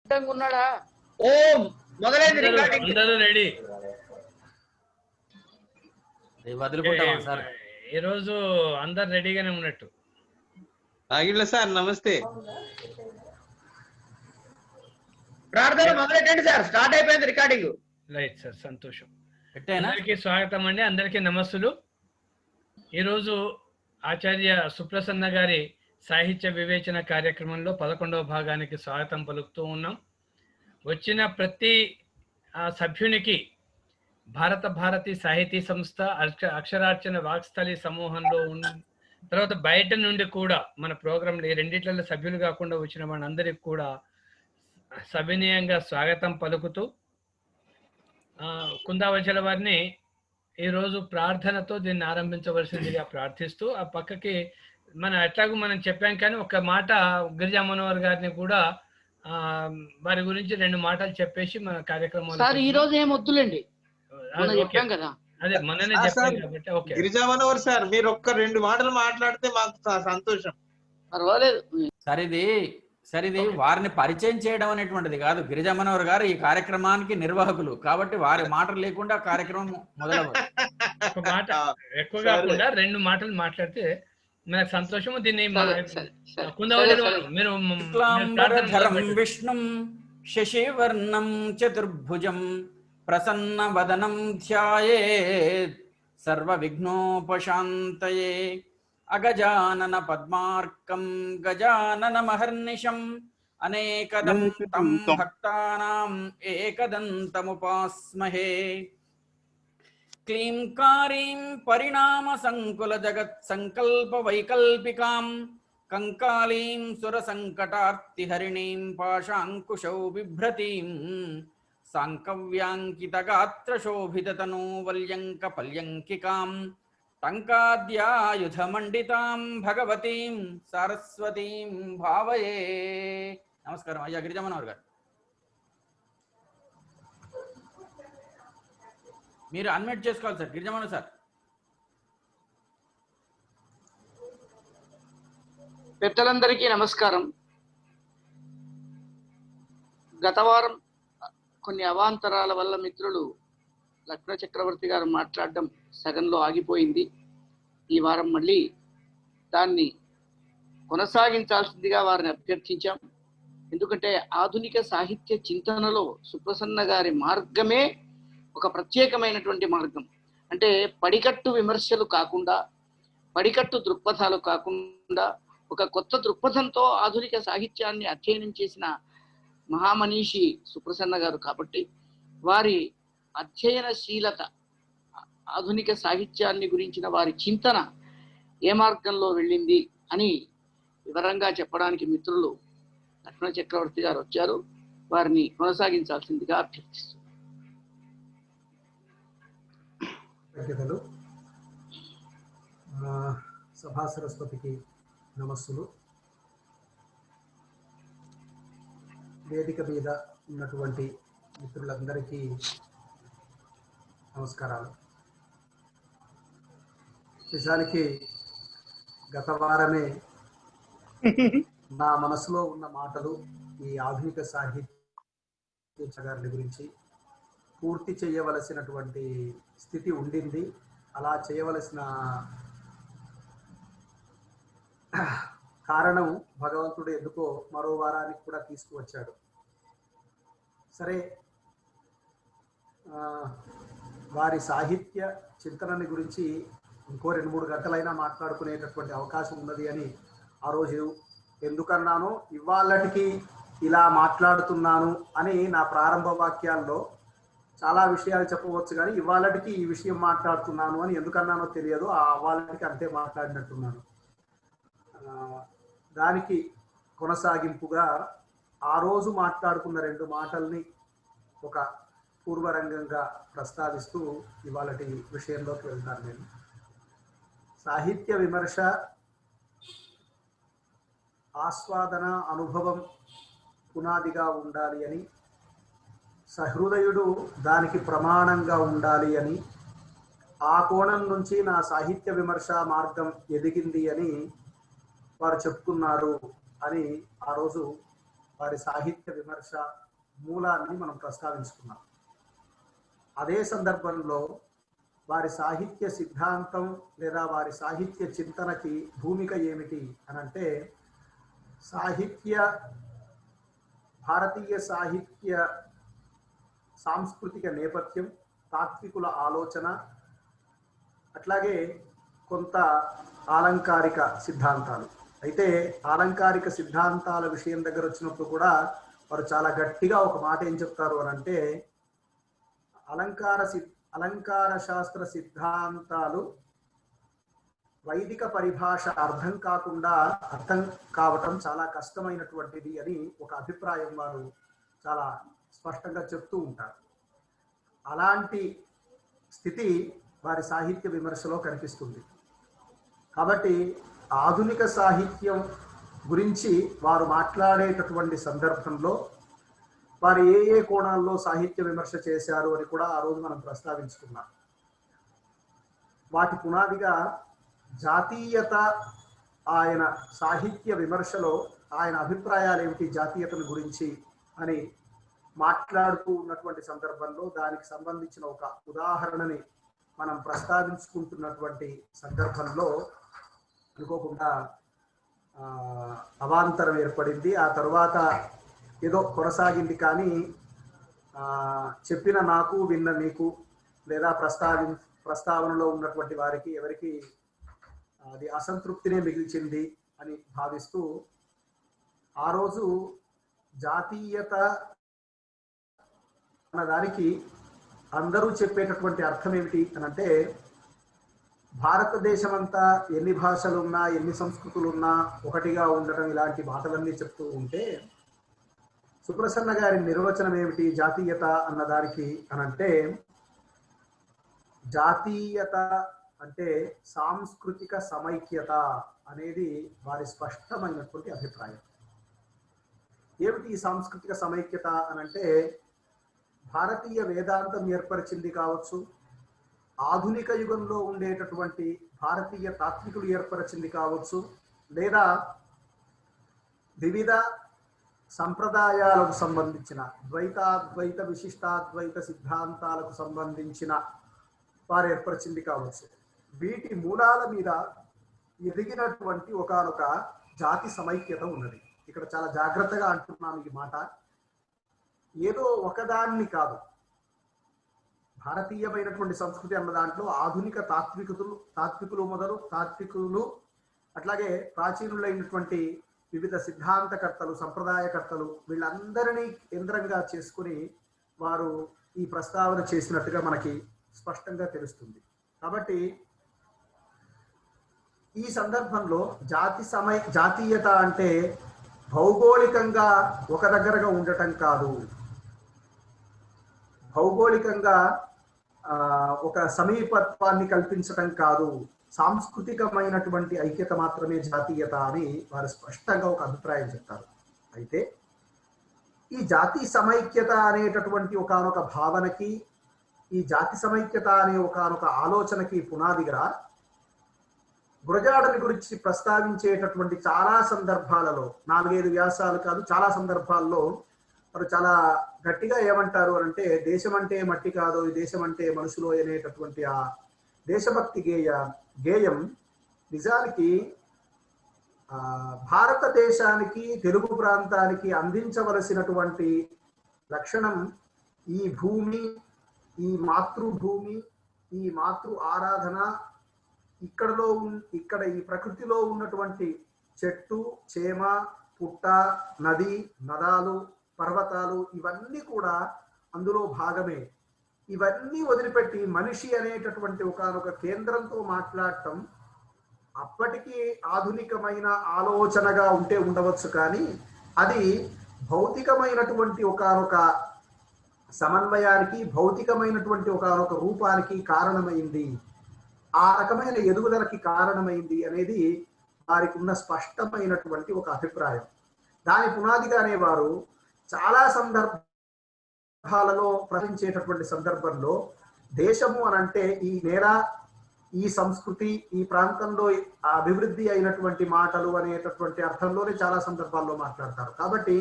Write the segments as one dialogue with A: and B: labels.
A: ఉన్నాడా?
B: ఓ మొదలైంది రికార్డింగ్.
C: అందరూ రెడీ.
D: వదులుకుంటామా సార్?
C: ఈరోజు అందరు రెడీగానే ఉన్నట్టు.
E: ఆగిళ్ళ సార్ నమస్తే.
B: ప్రార్థన మొదలెట్టండి సార్. స్టార్ట్ అయిపోయింది రికార్డింగ్.
C: రైట్ సార్, సంతోషం. అందరికీ స్వాగతం అండి, అందరికీ నమస్సులు. ఈరోజు ఆచార్య సుప్రసన్న గారి సాహిత్య వివేచన కార్యక్రమంలో 11వ భాగానికి స్వాగతం పలుకుతూ ఉన్నాం. వచ్చిన ప్రతి సభ్యునికి భారత భారతి సాహితీ సంస్థ, అక్షరార్చన వాక్స్థలి సమూహంలో తర్వాత బయట నుండి కూడా మన ప్రోగ్రాంలో ఈ రెండిట్లలో సభ్యులు కాకుండా వచ్చిన వాళ్ళందరికీ కూడా సవినయంగా స్వాగతం పలుకుతూ కుందావచల వారిని ఈరోజు ప్రార్థనతో దీన్ని ఆరంభించవలసిందిగా ప్రార్థిస్తూ, ఆ పక్కకి ఎట్లాగూ మనం చెప్పాం కానీ ఒక మాట గిరిజా మనోహర్ గారిని కూడా వారి గురించి 2 మాటలు చెప్పేసి మన కార్యక్రమం
A: ఈ రోజు ఏం వద్దులేండి, చెప్పాం కదా.
C: అదే మననే చెప్పాం కాబట్టి ఓకే.
E: గిరిజా మనోహర్ సార్ మీరు ఒక్క 2 మాటలు మాట్లాడితే మాకు సంతోషం.
A: పర్వాలేదు
D: సరే ఇది వారిని పరిచయం చేయడం అనేటువంటిది కాదు. గిరిజా మనోహర్ గారు ఈ కార్యక్రమానికి నిర్వాహకులు కాబట్టి వారి మాటలు లేకుండా కార్యక్రమం మొదలవ్వదు.
C: ఒక మాట ఎక్కువ కాకుండా 2 మాటలు మాట్లాడితే మనకు సంతోషము. దీన్ని
D: విష్ణుం శశివర్ణం చతుర్భుజం ప్రసన్న వదనం ధ్యాయేత్ సర్వ విఘ్నోపశాంతయే అగజానన పద్మార్కం గజానన మహర్నిశం అనేకదంతం భక్తానాం ఏకదంతముపాస్మహే క్లీంకారీం పరిణామ సంకుల జగత్ సంకల్ప వైకల్పికాం కంకాళీం సుర సంకటార్తి హరిణీం పాశాంకుశౌ బిభ్రతీం సాంకవ్యాంకిత గాత్ర శోభిత తనూ వల్యంక పల్యంకికాం టంకాద్యాయుధమండితాం భగవతీం సరస్వతీం భావయే. నమస్కారం అయ్యా గిరిజా మనోహర్ గారు. మీరు అన్మ్యూట్ చేసుకోవాలి సార్. గిరిజా మనోహర్ సార్.
A: పెద్దలందరికీ నమస్కారం. గత వారం కొన్ని అవాంతరాల వల్ల మిత్రులు లక్ష్మణ చక్రవర్తి గారు మాట్లాడడం సగంలో ఆగిపోయింది. ఈ వారం మళ్ళీ దాన్ని కొనసాగించాల్సిందిగా వారిని అభ్యర్థించాం. ఎందుకంటే ఆధునిక సాహిత్య చింతనలో సుప్రసన్న గారి మార్గమే ఒక ప్రత్యేకమైనటువంటి మార్గం. అంటే పడికట్టు విమర్శలు కాకుండా, పడికట్టు దృక్పథాలు కాకుండా ఒక కొత్త దృక్పథంతో ఆధునిక సాహిత్యాన్ని అధ్యయనం చేసిన మహామనీషి సుప్రసన్న గారు. కాబట్టి వారి అధ్యయనశీలత, ఆధునిక సాహిత్యాన్ని గురించిన వారి చింతన ఏ మార్గంలో వెళ్ళింది అని వివరంగా చెప్పడానికి మిత్రులు లక్ష్మణ చక్రవర్తి గారు వచ్చారు. వారిని కొనసాగించాల్సిందిగా అభ్యర్థిస్తున్నారు.
F: సభా సరస్వతికి నమస్సులు. వేదిక మీద ఉన్నటువంటి మిత్రులందరికీ నమస్కారాలు. నిజానికి గత వారమే నా మనసులో ఉన్న మాటలు ఈ ఆధునిక సాహిత్య గారి గురించి పూర్తి చేయవలసినటువంటి స్థితి ఉండింది. అలా చేయవలసిన కారణం భగవంతుడు ఎందుకో మరో వారానికి కూడా తీసుకువచ్చాడు. సరే, వారి సాహిత్య చింతనని గురించి ఇంకో 2-3 గంటలైనా మాట్లాడుకునేటటువంటి అవకాశం ఉన్నది అని ఆ రోజు ఎందుకన్నానో ఇవాళటికి ఇలా మాట్లాడుతున్నాను అని నా ప్రారంభ వాక్యాల్లో చాలా విషయాలు చెప్పవచ్చు, కానీ ఇవాళటికి ఈ విషయం మాట్లాడుతున్నాను అని ఎందుకన్నానో తెలియదు. ఆ వాళ్ళకి అంతే మాట్లాడినట్టున్నాను. దానికి కొనసాగింపుగా ఆ రోజు మాట్లాడుకున్న 2 మాటల్ని ఒక పూర్వరంగంగా ప్రస్తావిస్తూ ఇవాళటి విషయంలోకి వెళ్తాను. నేను సాహిత్య విమర్శ, ఆస్వాదన, అనుభవం పునాదిగా ఉండాలి అని, సహృదయుడు దానికి ప్రమాణంగా ఉండాలి అని, ఆ కోణం నుంచి నా సాహిత్య విమర్శ మార్గం ఎదిగింది అని వారు చెప్తున్నారు అని ఆ రోజు వారి సాహిత్య విమర్శ మూలాన్ని మనం ప్రస్తావించుకున్నాం. అదే సందర్భంలో వారి సాహిత్య సిద్ధాంతం లేదా వారి సాహిత్య చింతనకి భూమిక ఏమిటి అని అంటే, భారతీయ సాహిత్య సాంస్కృతిక నేపథ్యం, తాత్వికుల ఆలోచన, అట్లాగే కొంత ఆలంకారిక సిద్ధాంతాలు. అయితే ఆలంకారిక సిద్ధాంతాల విషయం దగ్గర వచ్చినప్పుడు కూడా వారు చాలా గట్టిగా ఒక మాట ఏం చెప్తారు అని అంటే, అలంకార శాస్త్ర సిద్ధాంతాలు వైదిక పరిభాష అర్థం కావటం చాలా కష్టమైనటువంటిది అని ఒక అభిప్రాయం వారు చాలా స్పష్టంగా చెప్తూ ఉంటారు. అలాంటి స్థితి వారి సాహిత్య విమర్శలో కనిపిస్తుంది. కాబట్టి ఆధునిక సాహిత్యం గురించి వారు మాట్లాడేటటువంటి సందర్భంలో వారు ఏ కోణాల్లో సాహిత్య విమర్శ చేశారు అని కూడా ఆ రోజు మనం ప్రస్తావించుకున్నాం. వాటి పునాదిగా జాతీయత, ఆయన సాహిత్య విమర్శలో ఆయన అభిప్రాయాలు ఏమిటి జాతీయతను గురించి అని మాట్లాడుతూ ఉన్నటువంటి సందర్భంలో దానికి సంబంధించిన ఒక ఉదాహరణని మనం ప్రస్తావించుకుంటున్నటువంటి సందర్భంలో అనుకోకుండా అవాంతరం ఏర్పడింది. ఆ తర్వాత ఏదో కొనసాగింది, కానీ చెప్పిన నాకు విన్న మీకు లేదా ప్రస్తావనలో ఉన్నటువంటి వారికి ఎవరికి అది అసంతృప్తినే మిగిల్చింది అని భావిస్తూ, ఆ రోజు జాతీయత అన్న దానికి అందరూ చెప్పేటటువంటి అర్థం ఏమిటి అని అంటే, భారతదేశం అంతా ఎన్ని భాషలున్నా ఎన్ని సంస్కృతులున్నా ఒకటిగా ఉండటం, ఇలాంటి మాటలన్నీ చెప్తూ ఉంటే సుప్రసన్న గారి నిర్వచనం ఏమిటి జాతీయత అన్నదానికి అనంటే, జాతీయత అంటే సాంస్కృతిక సమైక్యత అనేది వారి స్పష్టమైనటువంటి అభిప్రాయం. ఏమిటి ఈ సాంస్కృతిక సమైక్యత అనంటే, భారతీయ వేదాంతం ఏర్పరిచింది కావచ్చు, ఆధునిక యుగంలో ఉండేటటువంటి భారతీయ తాత్వికులు ఏర్పరిచింది కావచ్చు, లేదా వివిధ సంప్రదాయాలకు సంబంధించిన ద్వైతాద్వైత విశిష్టాద్వైత సిద్ధాంతాలకు సంబంధించిన వారు ఏర్పరిచింది కావచ్చు. వీటి మూలాల మీద ఎదిగినటువంటి ఒకానొక జాతి సమైక్యత ఉన్నది. ఇక్కడ చాలా జాగ్రత్తగా అంటున్నాను ఈ మాట. ఏదో ఒకదాన్ని కాదు, భారతీయమైనటువంటి సంస్కృతి అన్న దాంట్లో ఆధునిక తాత్వికులు అట్లాగే ప్రాచీనులైనటువంటి వివిధ సిద్ధాంతకర్తలు, సంప్రదాయకర్తలు, వీళ్ళందరినీ కేంద్రంగా చేసుకుని వారు ఈ ప్రస్తావన చేసినట్టుగా మనకి స్పష్టంగా తెలుస్తుంది. కాబట్టి ఈ సందర్భంలో జాతీయత అంటే భౌగోళికంగా ఒక దగ్గరగా ఉండటం కాదు, భౌగోళికంగా ఒక సమీపత్వాన్ని కల్పించటం కాదు, సాంస్కృతికమైనటువంటి ఐక్యత మాత్రమే జాతీయత అని వారు స్పష్టంగా ఒక అభిప్రాయం చెప్తారు. అయితే ఈ జాతి సమైక్యత అనేటటువంటి ఒకానొక భావనకి, ఈ జాతి సమైక్యత అనే ఒకానొక ఆలోచనకి పునాదిగా గురజాడని గురించి ప్రస్తావించేటటువంటి చాలా సందర్భాలలో, 4-5 వ్యాసాలు కాదు, చాలా సందర్భాల్లో వారు చాలా గట్టిగా ఏమంటారు అంటే, దేశం అంటే మట్టి కాదు, ఈ దేశం అంటే మనుషులు అనేటటువంటి ఆ దేశభక్తి గేయం నిజానికి భారతదేశానికి, తెలుగు ప్రాంతానికి అందించవలసినటువంటి లక్షణం ఈ భూమి, ఈ మాతృభూమి, ఈ మాతృ ఆరాధన, ఇక్కడ ఈ ప్రకృతిలో ఉన్నటువంటి చెట్టు, చేమ, పుట్ట, నది, నదాలు, పర్వతాలు ఇవన్నీ కూడా అందులో భాగమే. ఇవన్నీ వదిలిపెట్టి మనిషి అనేటటువంటి ఒకానొక కేంద్రంతో మాట్లాడటం అప్పటికీ ఆధునికమైన ఆలోచనగా ఉండవచ్చు, కానీ అది భౌతికమైనటువంటి ఒకానొక సమన్వయానికి, భౌతికమైనటువంటి ఒకానొక రూపానికి కారణమైంది, ఆ రకమైన ఎదుగుదలకి కారణమైంది అనేది వారికి ఉన్న స్పష్టమైనటువంటి ఒక అభిప్రాయం. దాని పునాదిగానే వారు చాలా సందర్భాలలో ప్రశ్నించేటటువంటి సందర్భంలో దేశము అనంటే ఈ నేల, ఈ సంస్కృతి, ఈ ప్రాంతంలో అభివృద్ధి అయినటువంటి మాటలు అనేటటువంటి అర్థంలోనే చాలా సందర్భాల్లో మాట్లాడతారు. కాబట్టి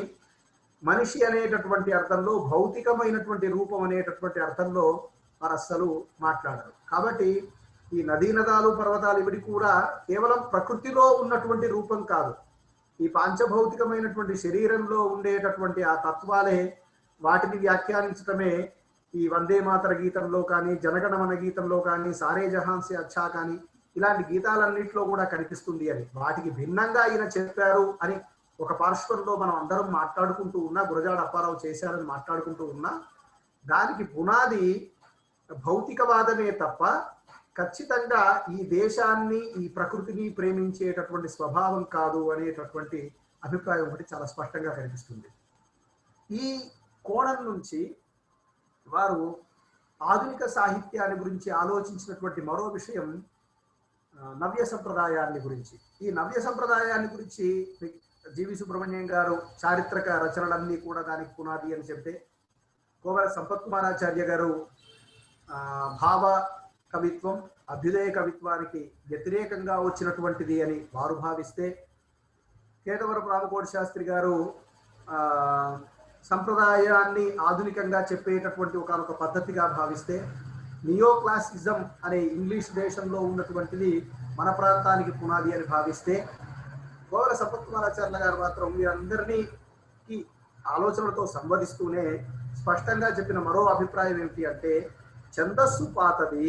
F: మనిషి అనేటటువంటి అర్థంలో, భౌతికమైనటువంటి రూపం అనేటటువంటి అర్థంలో వారు అస్సలు మాట్లాడరు. కాబట్టి ఈ నదీ నదాలు పర్వతాలు ఇవి కూడా కేవలం ప్రకృతిలో ఉన్నటువంటి రూపం కాదు, ఈ పాంచభౌతికమైనటువంటి శరీరంలో ఉండేటటువంటి ఆ తత్వాలే వాటిని వ్యాఖ్యానించడమే ఈ వందే మాతర గీతంలో కానీ, జనగణమన గీతంలో కానీ, సారే జహాన్ సే అచ్చా కానీ ఇలాంటి గీతాలన్నింటిలో కూడా కనిపిస్తుంది అని. వాటికి భిన్నంగా ఈయన చెప్పారు అని ఒక పార్శ్వంలో మనం అందరం మాట్లాడుకుంటూ ఉన్నా, గురజాడ అప్పారావు చేశారని మాట్లాడుకుంటూ ఉన్నా, దానికి పునాది భౌతికవాదమే తప్ప ఖచ్చితంగా ఈ దేశాన్ని, ఈ ప్రకృతిని ప్రేమించేటటువంటి స్వభావం కాదు అనేటటువంటి అభిప్రాయం ఒకటి చాలా స్పష్టంగా కనిపిస్తుంది. ఈ కోణం నుంచి వారు ఆధునిక సాహిత్యాన్ని గురించి ఆలోచించినటువంటి మరో విషయం నవ్య సంప్రదాయాన్ని గురించి. ఈ నవ్య సంప్రదాయాన్ని గురించి జీవి సుబ్రహ్మణ్యం గారు చారిత్రక రచనలన్నీ కూడా దానికి పునాది అని చెప్తే, కోవెల సంపత్ కుమారాచార్య గారు భావ కవిత్వం అభ్యుదయ కవిత్వానికి వ్యతిరేకంగా వచ్చినటువంటిది అని వారు భావిస్తే, కేతవరపు రామకోటి శాస్త్రి గారు సంప్రదాయాన్ని ఆధునికంగా చెప్పేటటువంటి ఒక పద్ధతిగా భావిస్తే, నియో క్లాసిజం అనే ఇంగ్లీష్ దేశంలో ఉన్నటువంటిది మన ప్రాంతానికి పునాది అని భావిస్తే, కోవెల సంపత్ కుమారాచార్య గారు మాత్రం వీరందరినీ ఆలోచనలతో సంవదిస్తూనే స్పష్టంగా చెప్పిన మరో అభిప్రాయం ఏమిటి అంటే, ఛందస్సు పాతది,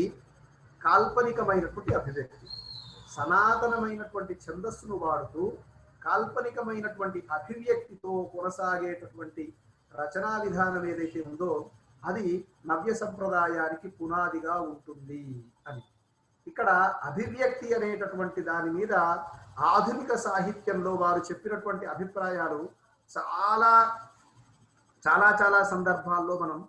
F: కాల్పనికమైనటువంటి అభివ్యక్తి. సనాతనమైనటువంటి ఛందస్సును వాడుతూ కాల్పనికమైనటువంటి అభివ్యక్తితో కొనసాగేటటువంటి రచనా విధానం ఏదైతే ఉందో అది నవ్య సంప్రదాయానికి పునాదిగా ఉంటుంది అని. ఇక్కడ అభివ్యక్తి అనేటటువంటి దాని మీద ఆధునిక సాహిత్యంలో వారు చెప్పినటువంటి అభిప్రాయాలు చాలా చాలా చాలా సందర్భాల్లో మనం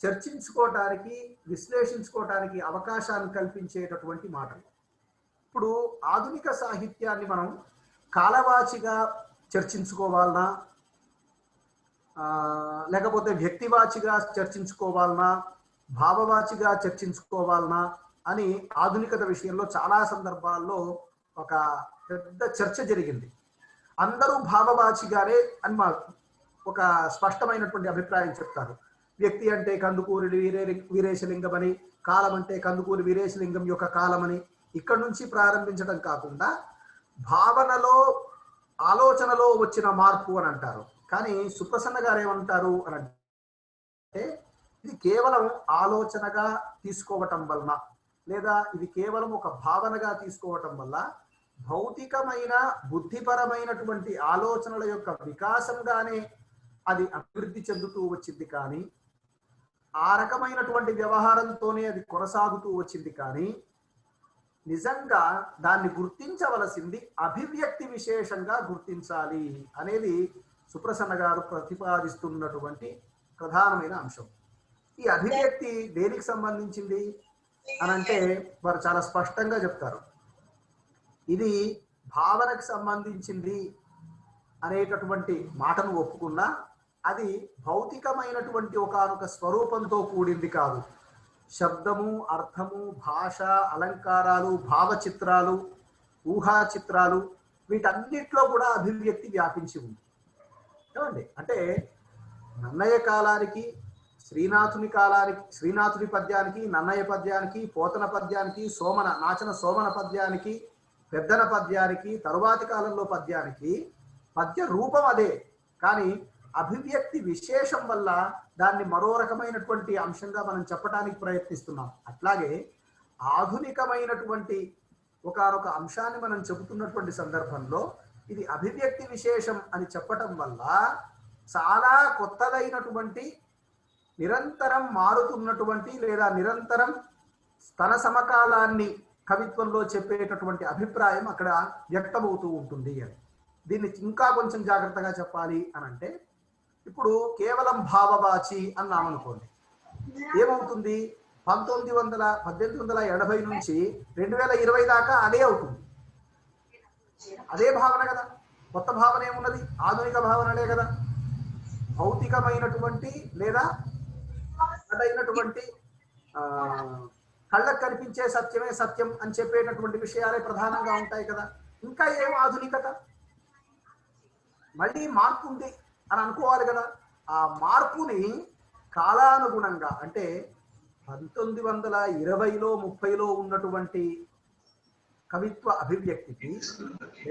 F: చర్చించుకోవటానికి, విశ్లేషించుకోవటానికి అవకాశాన్ని కల్పించేటటువంటి మాటలు. ఇప్పుడు ఆధునిక సాహిత్యాన్ని మనం కాలవాచిగా చర్చించుకోవాలనా, లేకపోతే వ్యక్తివాచిగా చర్చించుకోవాలనా, భావవాచిగా చర్చించుకోవాలనా అని ఆధునికత విషయంలో చాలా సందర్భాల్లో ఒక పెద్ద చర్చ జరిగింది. అందరూ భావవాచిగానే అని ఒక స్పష్టమైనటువంటి అభిప్రాయం చెప్తారు. వ్యక్తి అంటే కందుకూరి వీరేశలింగం అని, కాలం అంటే కందుకూరి వీరేశలింగం యొక్క కాలమని ఇక్కడి నుంచి ప్రారంభించడం కాకుండా భావనలో, ఆలోచనలో వచ్చిన మార్పు అని అంటారు. కానీ సుప్రసన్న గారు ఏమంటారు అని అంటే, ఇది కేవలం ఆలోచనగా తీసుకోవటం వలన, లేదా ఇది కేవలం ఒక భావనగా తీసుకోవటం వల్ల భౌతికమైన బుద్ధిపరమైనటువంటి ఆలోచనల యొక్క వికాసంగానే అది అభివృద్ధి చెందుతూ వచ్చింది, కానీ ఆ రకమైనటువంటి వ్యవహారంతోనే అది కొనసాగుతూ వచ్చింది. కానీ నిజంగా దాన్ని గుర్తించవలసింది అభివ్యక్తి విశేషంగా గుర్తించాలి అనేది సుప్రసన్న గారు ప్రతిపాదిస్తున్నటువంటి ప్రధానమైన అంశం. ఈ అభివ్యక్తి దేనికి సంబంధించింది అని అంటే వారు చాలా స్పష్టంగా చెప్తారు, ఇది భావనకు సంబంధించింది అనేటటువంటి మాటను ఒప్పుకున్నా అది భౌతికమైనటువంటి ఒకానొక స్వరూపంతో కూడింది కాదు. శబ్దము, అర్థము, భాష, అలంకారాలు, భావచిత్రాలు, ఊహా చిత్రాలు వీటన్నిటిలో కూడా అభివ్యక్తి వ్యాపించి ఉంది. ఏమండి అంటే నన్నయ్య కాలానికి, శ్రీనాథుని పద్యానికి, నన్నయ్య పద్యానికి, పోతన పద్యానికి, నాచన సోమన పద్యానికి, పెద్దన పద్యానికి, తరువాతి కాలంలో పద్యానికి పద్య రూపం అదే, కానీ అభివ్యక్తి విశేషం వల్ల దాన్ని మరో రకమైనటువంటి అంశంగా మనం చెప్పడానికి ప్రయత్నిస్తున్నాం. అట్లాగే ఆధునికమైనటువంటి ఒకనొక అంశాన్ని మనం చెబుతున్నటువంటి సందర్భంలో ఇది అభివ్యక్తి విశేషం అని చెప్పటం వల్ల చాలా కొత్తదైనటువంటి, నిరంతరం మారుతున్నటువంటి, లేదా నిరంతరం తన సమకాలాన్ని కవిత్వంలో చెప్పేటటువంటి అభిప్రాయం అక్కడ వ్యక్తమవుతూ ఉంటుంది అని. దీన్ని ఇంకా కొంచెం జాగ్రత్తగా చెప్పాలి అని అంటే, ఇప్పుడు కేవలం భావవాచి అన్నామనుకోండి, ఏమవుతుంది? 1880 నుంచి 2020 దాకా అదే అవుతుంది. అదే భావన కదా, కొత్త భావన ఏమున్నది? ఆధునిక భావనలే కదా. భౌతికమైనటువంటి లేదా అదైనటువంటి కళ్ళకు కనిపించే సత్యమే సత్యం అని చెప్పేటటువంటి విషయాలే ప్రధానంగా ఉంటాయి కదా. ఇంకా ఏం ఆధునికత? మళ్ళీ మార్పు ఉంది. అని అనుకోవాలి కదా. ఆ మార్పుని కాలానుగుణంగా అంటే 1920లో 30లో ఉన్నటువంటి కవిత్వ అభివ్యక్తికి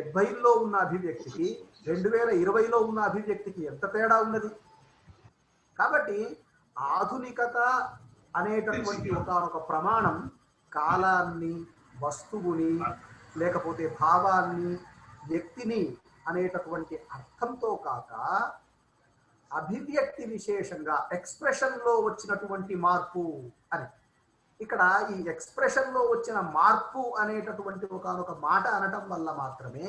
F: 70లో ఉన్న అభివ్యక్తికి 2020లో ఉన్న అభివ్యక్తికి ఎంత తేడా ఉన్నది. కాబట్టి ఆధునికత అనేటటువంటి ఒక ప్రమాణం కాలాన్ని, వస్తువుని, లేకపోతే భావాన్ని, వ్యక్తిని అనేటటువంటి అర్థంతో కాక అభివ్యక్తి విశేషంగా ఎక్స్ప్రెషన్లో వచ్చినటువంటి మార్పు అని. ఇక్కడ ఈ ఎక్స్ప్రెషన్లో వచ్చిన మార్పు అనేటటువంటి ఒక మాట అనటం వల్ల మాత్రమే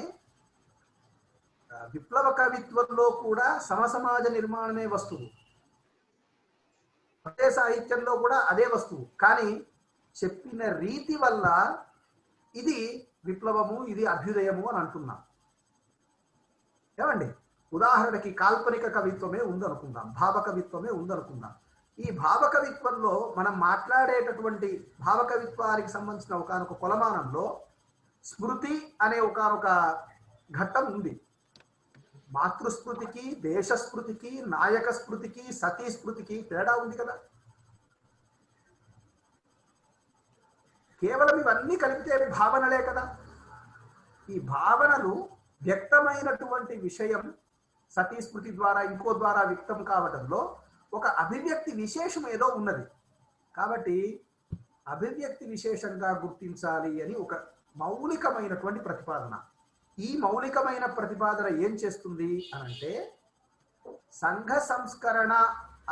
F: విప్లవ కవిత్వంలో కూడా సమసమాజ నిర్మాణమే వస్తువు, అదే సాహిత్యంలో కూడా అదే వస్తువు. కానీ చెప్పిన రీతి వల్ల ఇది విప్లవము, ఇది అభ్యుదయము అని అంటున్నాం. ఏమండి, ఉదాహరణకి కాల్పనిక కవిత్వమే ఉందనుకుందాం, భావకవిత్వమే ఉందనుకుందాం. ఈ భావకవిత్వంలో మనం మాట్లాడేటటువంటి భావకవిత్వానికి సంబంధించిన ఒక కొలమానంలో స్మృతి అనే ఒక ఘట్టం ఉంది. మాతృస్మృతికి, దేశస్మృతికి, నాయక స్మృతికి, సతీ స్మృతికి తేడా ఉంది కదా. కేవలం ఇవన్నీ కలిపితే భావనలే కదా. ఈ భావనలు వ్యక్తమైనటువంటి విషయం సతీ స్మృతి ద్వారా ఇంకో ద్వారా వ్యక్తం కావడంలో ఒక అభివ్యక్తి విశేషం ఏదో ఉన్నది. కాబట్టి అభివ్యక్తి విశేషంగా గుర్తించాలి అని ఒక మౌలికమైనటువంటి ప్రతిపాదన. ఈ మౌలికమైన ప్రతిపాదన ఏం చేస్తుంది అనంటే, సంఘ సంస్కరణ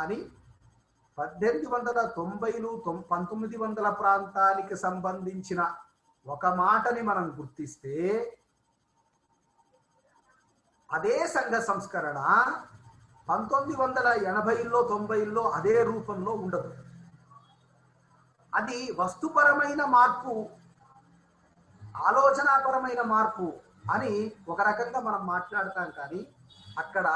F: అని 1890లు 1900 ప్రాంతానికి సంబంధించిన ఒక మాటని మనం గుర్తిస్తే, అదే సంఘ సంస్కరణ 1980లో 90లో అదే రూపంలో ఉండదు. అది వస్తుపరమైన మార్పు, ఆలోచనాపరమైన మార్పు అని ఒక రకంగా మనం మాట్లాడతాం. కానీ అక్కడ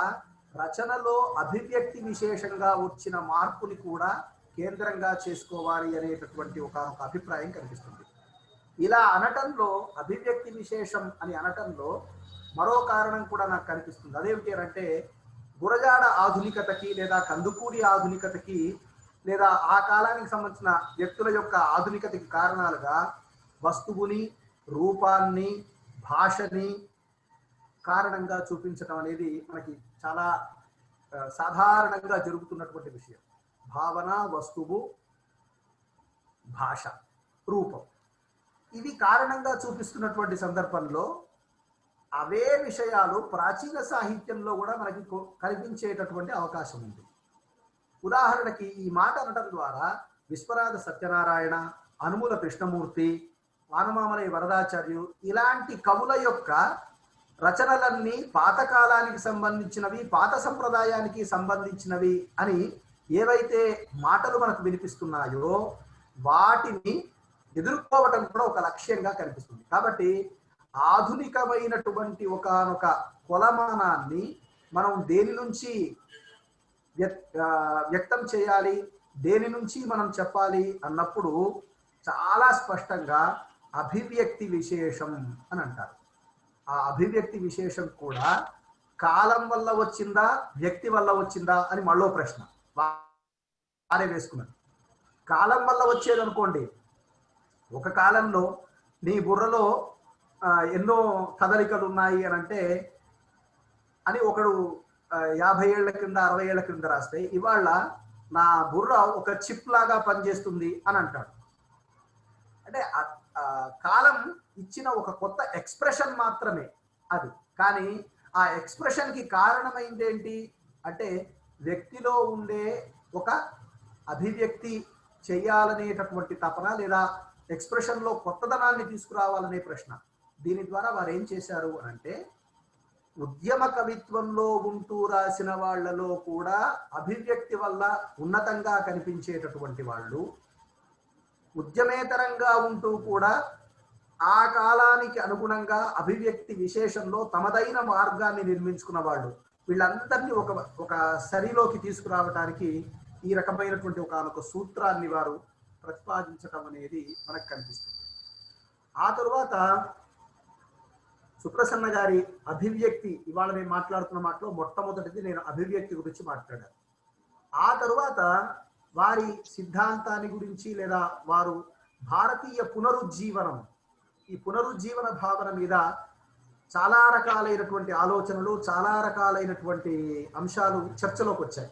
F: రచనలో అభివ్యక్తి విశేషంగా వచ్చిన మార్పుని కూడా కేంద్రంగా చేసుకోవాలి అనేటటువంటి ఒక అభిప్రాయం కనిపిస్తుంది. ఇలా అనటంలో, అభివ్యక్తి విశేషం అని అనటంలో మరో కారణం కూడా నాకు కనిపిస్తుంది. అదేమిటి అంటే, గురజాడ ఆధునికతకి లేదా కందుకూరి ఆధునికతకి లేదా ఆ కాలానికి సంబంధించిన వ్యక్తుల యొక్క ఆధునికతకి కారణాలుగా వస్తువుని, రూపాన్ని, భాషని కారణంగా చూపించడం అనేది మనకి చాలా సాధారణంగా జరుగుతున్నటువంటి విషయం. భావన, వస్తువు, భాష, రూపం, ఇవి కారణంగా చూపిస్తున్నటువంటి సందర్భంలో అవే విషయాలు ప్రాచీన సాహిత్యంలో కూడా మనకి కనిపించేటటువంటి అవకాశం ఉంది. ఉదాహరణకి ఈ మాట అనడం ద్వారా విశ్వనాథ సత్యనారాయణ, అనుమూల కృష్ణమూర్తి, వానమామలై వరదాచార్యు ఇలాంటి కవుల యొక్క రచనలన్నీ పాతకాలానికి సంబంధించినవి, పాత సంప్రదాయానికి సంబంధించినవి అని ఏవైతే మాటలు మనకు వినిపిస్తున్నాయో వాటిని ఎదుర్కోవటం కూడా ఒక లక్ష్యంగా కనిపిస్తుంది. కాబట్టి ఆధునికమైనటువంటి ఒకానొక కొలమానాన్ని మనం దేని నుంచి వ్యక్తం చేయాలి, దేని నుంచి మనం చెప్పాలి అన్నప్పుడు చాలా స్పష్టంగా అభివ్యక్తి విశేషం అని అంటారు. ఆ అభివ్యక్తి విశేషం కూడా కాలం వల్ల వచ్చిందా, వ్యక్తి వల్ల వచ్చిందా అని మళ్ళీ ప్రశ్న వారే వేసుకున్నారు. కాలం వల్ల వచ్చేది అనుకోండి, ఒక కాలంలో నీ బుర్రలో ఎన్నో కదలికలు ఉన్నాయి అని అంటే అని ఒకడు 50 ఏళ్ల కింద 60 ఏళ్ల కింద రాస్తే, ఇవాళ నా బుర్ర ఒక చిప్ లాగా పనిచేస్తుంది అని అంటాడు. అంటే కాలం ఇచ్చిన ఒక కొత్త ఎక్స్ప్రెషన్ మాత్రమే అది. కానీ ఆ ఎక్స్ప్రెషన్కి కారణమైంది ఏంటి అంటే, వ్యక్తిలో ఉండే ఒక అభివ్యక్తి చేయాలనేటటువంటి తపన లేదా ఎక్స్ప్రెషన్లో కొత్తదనాన్ని తీసుకురావాలనే ప్రశ్న. దీని ద్వారా వారు ఏం చేశారు అంటే, ఉద్యమ కవిత్వంలో ఉంటూ రాసిన వాళ్లలో కూడా అభివ్యక్తి వల్ల ఉన్నతంగా కనిపించేటటువంటి వాళ్ళు, ఉద్యమేతరంగా ఉంటూ కూడా ఆ కాలానికి అనుగుణంగా అభివ్యక్తి విశేషంలో తమదైన మార్గాన్ని నిర్మించుకున్న వాళ్ళు, వీళ్ళందరినీ ఒక సరిలోకి తీసుకురావడానికి ఈ రకమైనటువంటి ఒక సూత్రాన్ని వారు ప్రతిపాదించడం అనేది మనకు కనిపిస్తుంది. ఆ తరువాత సుప్రసన్న గారి అభివ్యక్తి, ఇవాళ నేను మాట్లాడుతున్న మాటలో మొట్టమొదటిది నేను అభివ్యక్తి గురించి మాట్లాడాను. ఆ తరువాత వారి సిద్ధాంతాన్ని గురించి లేదా వారు భారతీయ పునరుజ్జీవనం, ఈ పునరుజ్జీవన భావన మీద చాలా రకాలైనటువంటి ఆలోచనలు, చాలా రకాలైనటువంటి అంశాలు చర్చలోకి వచ్చాయి.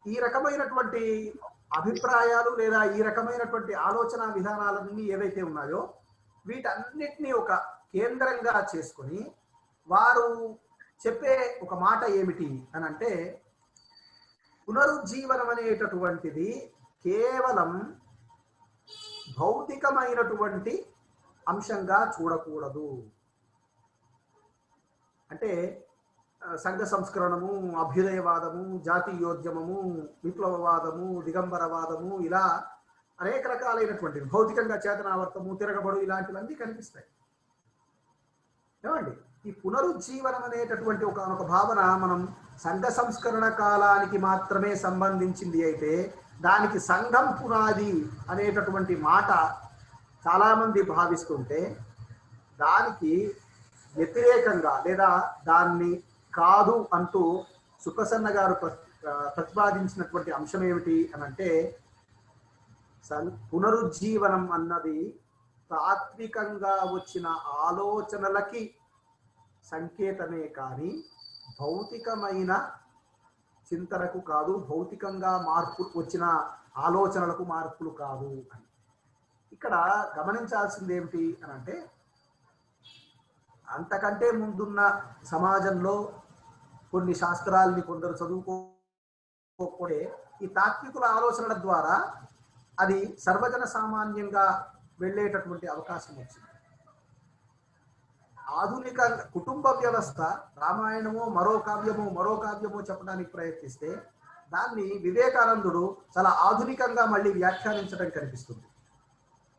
F: ఈ రకమైనటువంటి అభిప్రాయాలు లేదా ఈ రకమైనటువంటి ఆలోచన విధానాలన్నీ ఏవైతే ఉన్నాయో వీటన్నిటినీ ఒక కేంద్రంగా చేసుకొని వారు చెప్పే ఒక మాట ఏమిటి అని అంటే, పునరుజ్జీవనం అనేటటువంటిది కేవలం భౌతికమైనటువంటి అంశంగా చూడకూడదు. అంటే సంఘ సంస్కరణము, అభ్యుదయవాదము, జాతీయోద్యమము, విప్లవవాదము, దిగంబరవాదము, ఇలా అనేక రకాలైనటువంటి భౌతికంగా చేతనావర్తము, తిరగబడు, ఇలాంటివన్నీ కనిపిస్తాయి. ఏమండి, ఈ పునరుజ్జీవనం అనేటటువంటి ఒక భావన మనం సంఘ సంస్కరణ కాలానికి మాత్రమే సంబంధించింది అయితే దానికి సంఘం పునాది అనేటటువంటి మాట చాలామంది భావిస్తుంటే, దానికి వ్యతిరేకంగా లేదా దాన్ని కాదు అంటూ సుప్రసన్న గారు ప్రతిపాదించినటువంటి అంశం ఏమిటి అని అంటే, పునరుజ్జీవనం అన్నది తాత్వికంగా వచ్చిన ఆలోచనలకి సంకేతమే కానీ భౌతికమైన చింతనకు కాదు, భౌతికంగా మార్పు వచ్చిన ఆలోచనలకు మార్పులు కాదు అని. ఇక్కడ గమనించాల్సింది ఏమిటి అని అంటే, అంతకంటే ముందున్న సమాజంలో కొన్ని శాస్త్రాలని కొందరు చదువుకోకపోతే ఈ తాత్వికుల ఆలోచనల ద్వారా అది సర్వజన సామాన్యంగా వెళ్ళేటటువంటి అవకాశం వచ్చింది. ఆధునిక కుటుంబ వ్యవస్థ రామాయణమో మరో కావ్యమో చెప్పడానికి ప్రయత్నిస్తే దాన్ని వివేకానందుడు చాలా ఆధునికంగా మళ్ళీ వ్యాఖ్యానించడం కనిపిస్తుంది.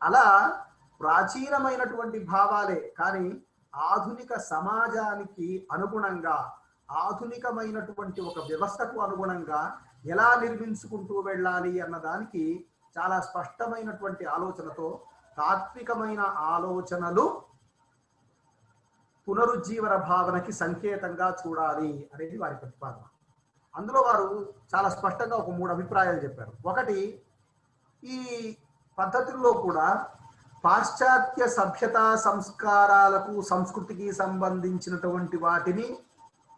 F: అలా ప్రాచీనమైనటువంటి భావాలే కానీ ఆధునిక సమాజానికి అనుగుణంగా, ఆధునికమైనటువంటి ఒక వ్యవస్థకు అనుగుణంగా ఎలా నిర్మించుకుంటూ వెళ్ళాలి అన్నదానికి చాలా స్పష్టమైనటువంటి ఆలోచనతో తాత్వికమైన ఆలోచనలు పునరుజ్జీవన భావనకి సంకేతంగా చూడాలి అనేది వారి ప్రతిపాదన. అందులో వారు చాలా స్పష్టంగా ఒక 3 అభిప్రాయాలు చెప్పారు. ఒకటి, ఈ పద్ధతుల్లో కూడా పాశ్చాత్య సభ్యతా సంస్కారాలకు, సంస్కృతికి సంబంధించినటువంటి వాటిని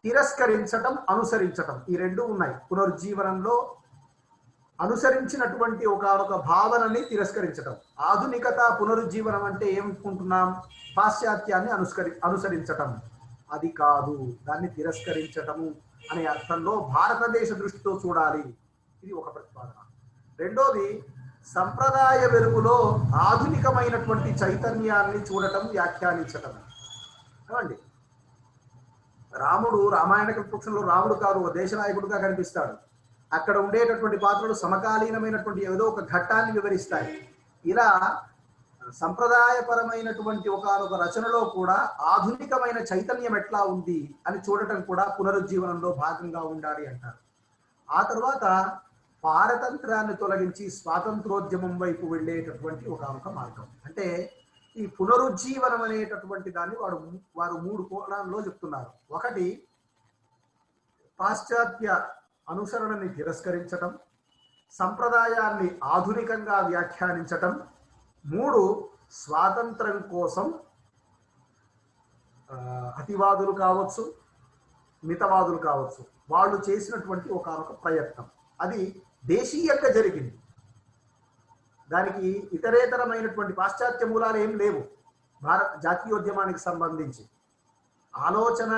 F: తిరస్కరించటం, అనుసరించటం, ఈ రెండు ఉన్నాయి. పునరుజ్జీవనంలో అనుసరించినటువంటి ఒక భావనని తిరస్కరించటం. ఆధునికత పునరుజ్జీవనం అంటే ఏమనుకుంటున్నాం? పాశ్చాత్యాన్ని అనుసరించటం. అది కాదు, దాన్ని తిరస్కరించటము అనే అర్థంలో భారతదేశ దృష్టితో చూడాలి. ఇది ఒక ప్రతిపాదన. రెండోది, సంప్రదాయ వెలుగులో ఆధునికమైనటువంటి చైతన్యాన్ని చూడటం, వ్యాఖ్యానించటం. ఏమండి, రాముడు రామాయణ కృష్ణంలో రాముడు కాదు, దేశనాయకుడుగా కనిపిస్తాడు. అక్కడ ఉండేటటువంటి పాత్రలు సమకాలీనమైనటువంటి ఏదో ఒక ఘట్టాన్ని వివరిస్తాయి. ఇలా సంప్రదాయపరమైనటువంటి ఒక రచనలో కూడా ఆధునికమైన చైతన్యం ఎట్లా ఉంది అని చూడటం కూడా పునరుజ్జీవనంలో భాగంగా ఉండాలి అంటారు. ఆ తర్వాత పారతంత్రాన్ని తొలగించి స్వాతంత్రోద్యమం వైపు వెళ్ళేటటువంటి ఒక మార్గం. అంటే ఈ పునరుజ్జీవనం అనేటటువంటి దాన్ని వారు 3 కోణాల్లో చెప్తున్నారు. ఒకటి, పాశ్చాత్య అనుసరణని తిరస్కరించటం, సంప్రదాయాన్ని ఆధునికంగా వ్యాఖ్యానించటం. 3, స్వాతంత్రం కోసం అతివాదులు కావచ్చు, మితవాదులు కావచ్చు, వాళ్ళు చేసినటువంటి ఒక ప్రయత్నం. అది దేశీయంగా జరిగింది. దానికి ఇతరేతరమైనటువంటి పాశ్చాత్య మూలాలు ఏం లేవు. జాతీయోద్యమానికి సంబంధించి ఆలోచన,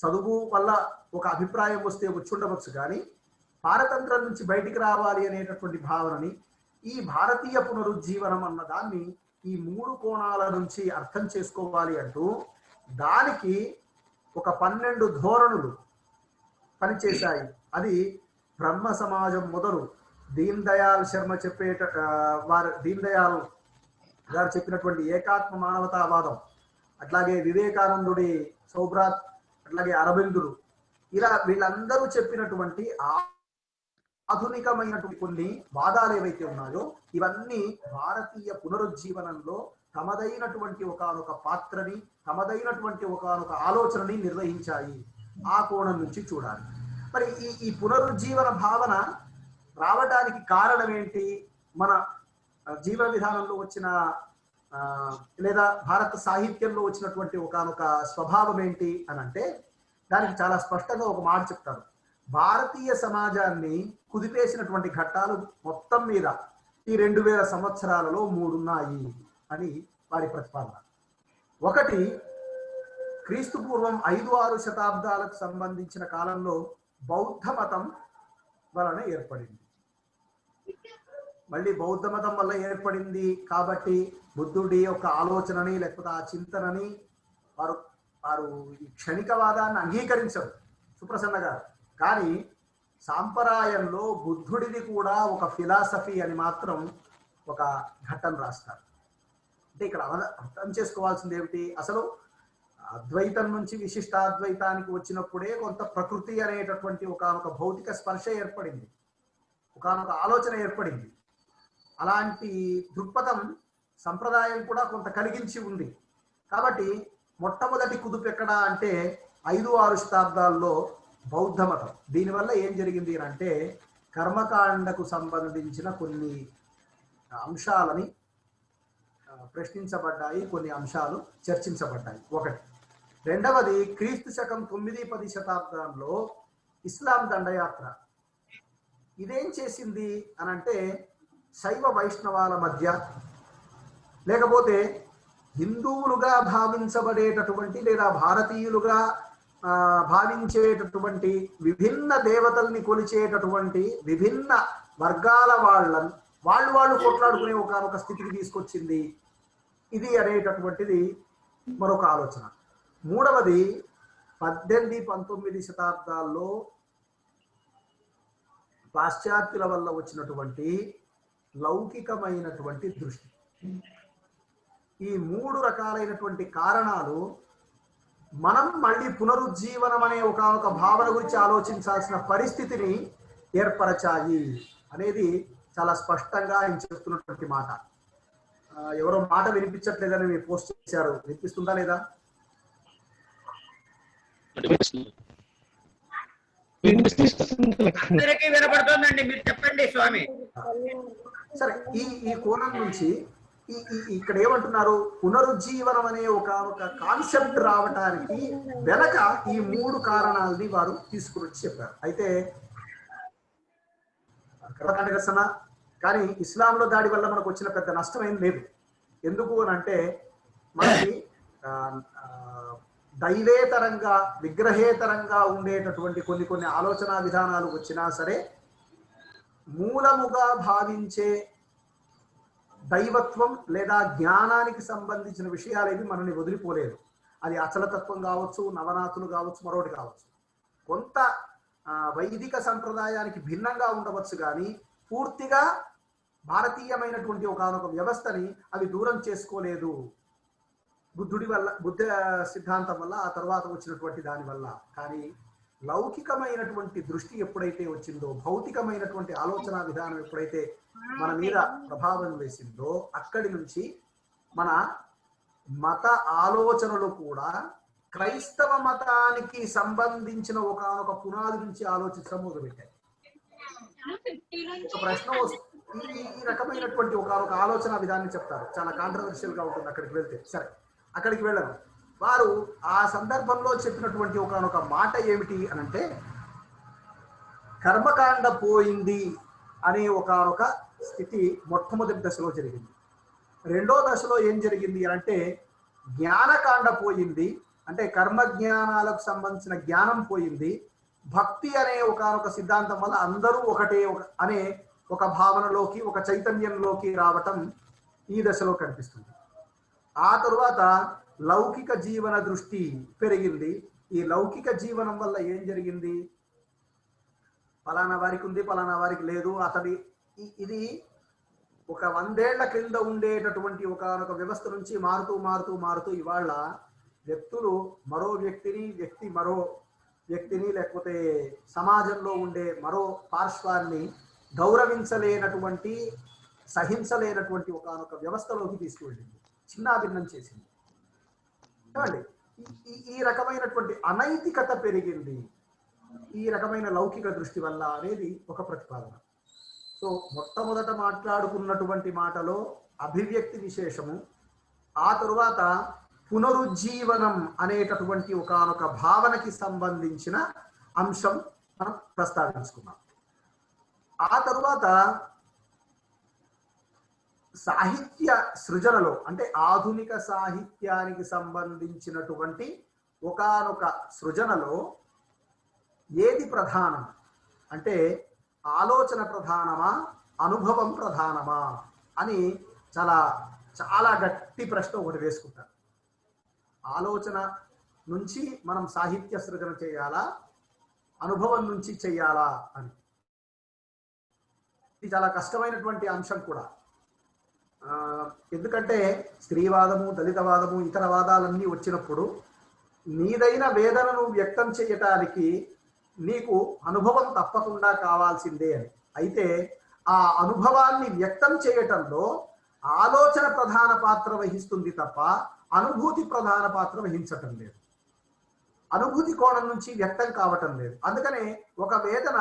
F: చదువు వల్ల ఒక అభిప్రాయం వస్తే వచ్చుండవచ్చు, కానీ పారతంత్రం నుంచి బయటికి రావాలి అనేటటువంటి భావనని, ఈ భారతీయ పునరుజ్జీవనం అన్న దాన్ని ఈ 3 కోణాల నుంచి అర్థం చేసుకోవాలి అంటూ దానికి ఒక 12 ధోరణులు పనిచేశాయి. అది బ్రహ్మ సమాజం మొదలు దీన్ దయాళ్ శర్మ దీన్ దయాళ్ గారు చెప్పినటువంటి ఏకాత్మ మానవతావాదం, అట్లాగే వివేకానందుడి సౌభ్రాత్, అట్లాగే అరవిందుడు, ఇలా వీళ్ళందరూ చెప్పినటువంటి ఆధునికమైనటువంటి కొన్ని వాదాలు ఏవైతే ఉన్నాయో ఇవన్నీ భారతీయ పునరుజ్జీవనంలో తమదైనటువంటి ఒకానొక పాత్రని, తమదైనటువంటి ఒకానొక ఆలోచనని నిర్వహించాయి. ఆ కోణం నుంచి చూడాలి. మరి ఈ పునరుజ్జీవన భావన రావడానికి కారణం ఏంటి? మన జీవన విధానంలో వచ్చిన లేదా భారత సాహిత్యంలో వచ్చినటువంటి ఒకానొక స్వభావం ఏంటి అని అంటే, దానికి చాలా స్పష్టంగా ఒక మాట చెప్తారు. భారతీయ సమాజాన్ని కుదిపేసినటువంటి ఘట్టాలు మొత్తం మీద ఈ 2000 సంవత్సరాలలో 3 ఉన్నాయి అని వారి ప్రతిపాదన. ఒకటి, క్రీస్తు పూర్వం 5-6 శతాబ్దాలకు సంబంధించిన కాలంలో బౌద్ధ మతం వలన ఏర్పడింది. మళ్ళీ బౌద్ధ మతం వల్ల ఏర్పడింది కాబట్టి బుద్ధుడి యొక్క ఆలోచనని లేకపోతే ఆ చింతనని వారు ఈ క్షణికవాదాన్ని అంగీకరించరు సుప్రసన్న గారు. కానీ సాంప్రదాయంలో బుద్ధుడిది కూడా ఒక ఫిలాసఫీ అని మాత్రం ఒక ఘట్టం రాస్తారు. అంటే ఇక్కడ అర్థం చేసుకోవాల్సింది ఏమిటి? అసలు అద్వైతం నుంచి విశిష్టాద్వైతానికి వచ్చినప్పుడే కొంత ప్రకృతి అనేటటువంటి ఒకనొక భౌతిక స్పర్శ ఏర్పడింది, ఒకనొక ఆలోచన ఏర్పడింది. అలాంటి దృక్పథం సంప్రదాయం కూడా కొంత కలిగించి ఉంది. కాబట్టి మొట్టమొదటి కుదుపు ఎక్కడ అంటే 5-6 శతాబ్దాల్లో బౌద్ధ మతం. దీనివల్ల ఏం జరిగింది అంటే కర్మకాండకు సంబంధించిన కొన్ని అంశాలని ప్రశ్నించబడ్డాయి, కొన్ని అంశాలు చర్చించబడ్డాయి. ఒకటి. రెండవది, క్రీస్తు శకం 9-10 శతాబ్దంలో ఇస్లాం దండయాత్ర. ఇదేం చేసింది అనంటే శైవ వైష్ణవాల మధ్య లేకపోతే హిందువులుగా భావించబడేటటువంటి లేదా భారతీయులుగా భావించేటటువంటి విభిన్న దేవతల్ని కొలిచేటటువంటి విభిన్న వర్గాల వాళ్ళు కొట్లాడుకునే ఒక స్థితికి తీసుకొచ్చింది ఇది అనేటటువంటిది మరొక ఆలోచన. మూడవది, 18-19 శతాబ్దాల్లో పాశ్చాత్యుల వల్ల వచ్చినటువంటి లౌకికమైనటువంటి దృష్టి. ఈ 3 రకాలైనటువంటి కారణాలు మనం మళ్ళీ పునరుజ్జీవనం అనే ఒక భావన గురించి ఆలోచించాల్సిన పరిస్థితిని ఏర్పరచాయి అనేది చాలా స్పష్టంగా ఆయన చెప్తున్నటువంటి మాట. ఎవరో మాట వినిపించట్లేదని మీరు పోస్ట్ చేశారు, వినిపిస్తుందా లేదా?
B: అందరికీ వినపడుతుందండి, మీరు చెప్పండి స్వామి.
F: సరే, ఈ కోణం నుంచి ఇక్కడ ఏమంటున్నారు? పునరుజ్జీవనం అనే ఒక కాన్సెప్ట్ రావటానికి వెనక ఈ 3 కారణాలని వారు తీసుకుని వచ్చి చెప్పారు. అయితే కర్మకాండ కానీ ఇస్లాంలో దాడి వల్ల మనకు వచ్చిన పెద్ద నష్టం ఏం లేదు. ఎందుకు అని అంటే మనకి దైవేతరంగా విగ్రహేతరంగా ఉండేటటువంటి కొన్ని ఆలోచన విధానాలు వచ్చినా సరే మూలముగా భావించే దైవత్వం లేదా జ్ఞానానికి సంబంధించిన విషయాలేవి మనల్ని వదిలిపోలేదు. అది అచలతత్వం కావచ్చు, నవనాథులు కావచ్చు, మరొకటి కావచ్చు. కొంత వైదిక సంప్రదాయానికి భిన్నంగా ఉండవచ్చు కానీ పూర్తిగా భారతీయమైనటువంటి ఒకనొక వ్యవస్థని అవి దూరం చేసుకోలేదు. బుద్ధుడి వల్ల, బుద్ధ సిద్ధాంతం వల్ల, ఆ తర్వాత వచ్చినటువంటి దాని వల్ల. కానీ లౌకికమైనటువంటి దృష్టి ఎప్పుడైతే వచ్చిందో, భౌతికమైనటువంటి ఆలోచన విధానం ఎప్పుడైతే మన మీద ప్రభావం వేసిందో, అక్కడి నుంచి మన మత ఆలోచనలు కూడా క్రైస్తవ మతానికి సంబంధించిన ఒకనొక పునాది నుంచి ఆలోచించడం మొదలుపెట్టాయి. ఒక ప్రశ్న ఈ రకమైనటువంటి ఒకనొక ఆలోచన విధానం చెప్తారు, చాలా కాంట్రవర్షియల్ గా ఉంటుంది. అక్కడికి వెళ్తే సరే, అక్కడికి వెళ్ళరు. వారు ఆ సందర్భంలో చెప్పినటువంటి ఒకనొక మాట ఏమిటి అనంటే, కర్మకాండ పోయింది అనే ఒకనొక స్థితి మొట్టమొదటి దశలో జరిగింది. రెండో దశలో ఏం జరిగింది అంటే జ్ఞానకాండ పోయింది, అంటే కర్మ జ్ఞానాలకు సంబంధించిన జ్ఞానం పోయింది. భక్తి అనే ఒకనొక సిద్ధాంతం వల్ల అందరూ ఒకటే అనే ఒక భావనలోకి, ఒక చైతన్యంలోకి రావటం ఈ దశలో కనిపిస్తుంది. ఆ తరువాత లౌకిక జీవన దృష్టి పెరిగింది. ఈ లౌకిక జీవనం వల్ల ఏం జరిగింది? ఫలానా వారికి ఉంది, ఫలానా వారికి లేదు. ఇది ఒక 100 ఏళ్ల క్రింద ఉండేటటువంటి ఒకనొక వ్యవస్థ నుంచి మారుతూ మారుతూ మారుతూ ఇవాళ వ్యక్తులు మరో వ్యక్తిని, వ్యక్తి మరో వ్యక్తిని, లేకపోతే సమాజంలో ఉండే మరో పార్శ్వాన్ని గౌరవించలేనటువంటి, సహించలేనటువంటి ఒకనొక వ్యవస్థలోకి తీసుకువెళ్ళింది. చిన్నాభిన్నం చేసింది. ఏమండి, ఈ రకమైనటువంటి అనైతికత పెరిగింది ఈ రకమైన లౌకిక దృష్టి వల్ల అనేది ఒక ప్రతిపాదన. సో మొట్టమొదట మాట్లాడుకున్నటువంటి మాటలో అభివ్యక్తి విశేషము, ఆ తరువాత పునరుజ్జీవనం అనేటటువంటి ఒకానొక భావనకి సంబంధించిన అంశం మనం ప్రస్తావించుకున్నాం. ఆ తరువాత సాహిత్య సృజనలో అంటే ఆధునిక సాహిత్యానికి సంబంధించినటువంటి ఒకానొక సృజనలో ఏది ప్రధానం అంటే ఆలోచన ప్రధానమా, అనుభవం ప్రధానమా అని చాలా చాలా గట్టి ప్రశ్న ఒకటి వేసుకుంటారు. ఆలోచన నుంచి మనం సాహిత్య సృజన చేయాలా, అనుభవం నుంచి చేయాలా అని. ఇది చాలా కష్టమైనటువంటి అంశం కూడా. ఎందుకంటే స్త్రీవాదము, దళితవాదము, ఇతర వాదాలన్నీ వచ్చినప్పుడు నీదైన వేదనను వ్యక్తం చేయటానికి నీకు అనుభవం తప్పకుండా కావాల్సిందే అని. అయితే ఆ అనుభవాన్ని వ్యక్తం చేయటంలో ఆలోచన ప్రధాన పాత్ర వహిస్తుంది తప్ప అనుభూతి ప్రధాన పాత్ర వహించటం లేదు. అనుభూతి కోణం నుంచి వ్యక్తం కావటం లేదు. అందుకనే ఒక వేదన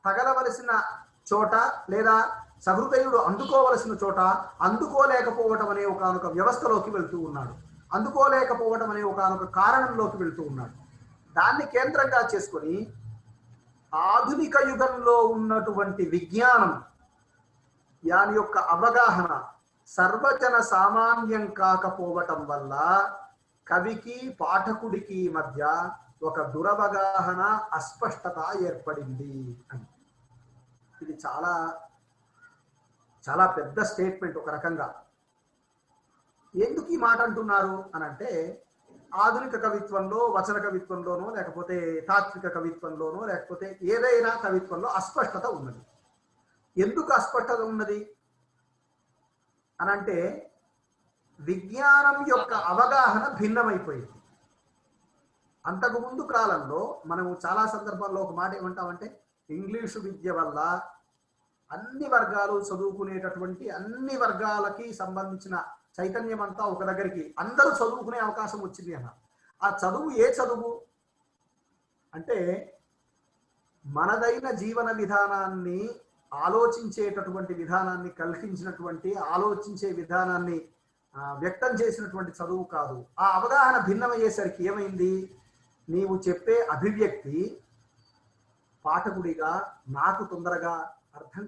F: తగలవలసిన చోట లేదా సహృదయుడు అందుకోవలసిన చోట అందుకోలేకపోవటం అనే ఒకనొక వ్యవస్థలోకి వెళ్తూ ఉన్నాడు, అందుకోలేకపోవటం అనే ఒకనొక కారణంలోకి వెళ్తూ ఉన్నాడు. దాన్ని కేంద్రంగా చేసుకొని ఆధునిక యుగంలో ఉన్నటువంటి విజ్ఞానం, దాని యొక్క అవగాహన సర్వజన సామాన్యం కాకపోవటం వల్ల కవికి పాఠకుడికి మధ్య ఒక దురవగాహన, అస్పష్టత ఏర్పడింది అని. ఇది చాలా చాలా పెద్ద స్టేట్మెంట్ ఒక రకంగా. ఎందుకు ఈ మాట అంటున్నారు అని అంటే, ఆధునిక కవిత్వంలో, వచన కవిత్వంలోనో లేకపోతే తాత్విక కవిత్వంలోనో లేకపోతే ఏదైనా కవిత్వంలో అస్పష్టత ఉన్నది. ఎందుకు అస్పష్టత ఉన్నది అనంటే విజ్ఞానం యొక్క అవగాహన భిన్నమైపోయింది. అంతకుముందు కాలంలో మనము చాలా సందర్భాల్లో ఒక మాట ఏమంటామంటే, ఇంగ్లీషు విద్య వల్ల అన్ని వర్గాలు చదువుకునేటటువంటి అన్ని వర్గాలకి సంబంధించిన చైతన్యం అంతా ఒక దగ్గరికి అందరూ చదువుకునే అవకాశం వచ్చింది అన్న. ఆ చదువు ఏ చదువు అంటే మనదైన జీవన విధానాన్ని ఆలోచించేటటువంటి విధానాన్ని కల్పించినటువంటి, ఆలోచించే విధానాన్ని వ్యక్తం చేసినటువంటి చదువు కాదు. ఆ అవగాహన భిన్నమయ్యేసరికి ఏమైంది, నీవు చెప్పే అభివ్యక్తి పాఠకుడిగా నాకు తొందరగా అర్థం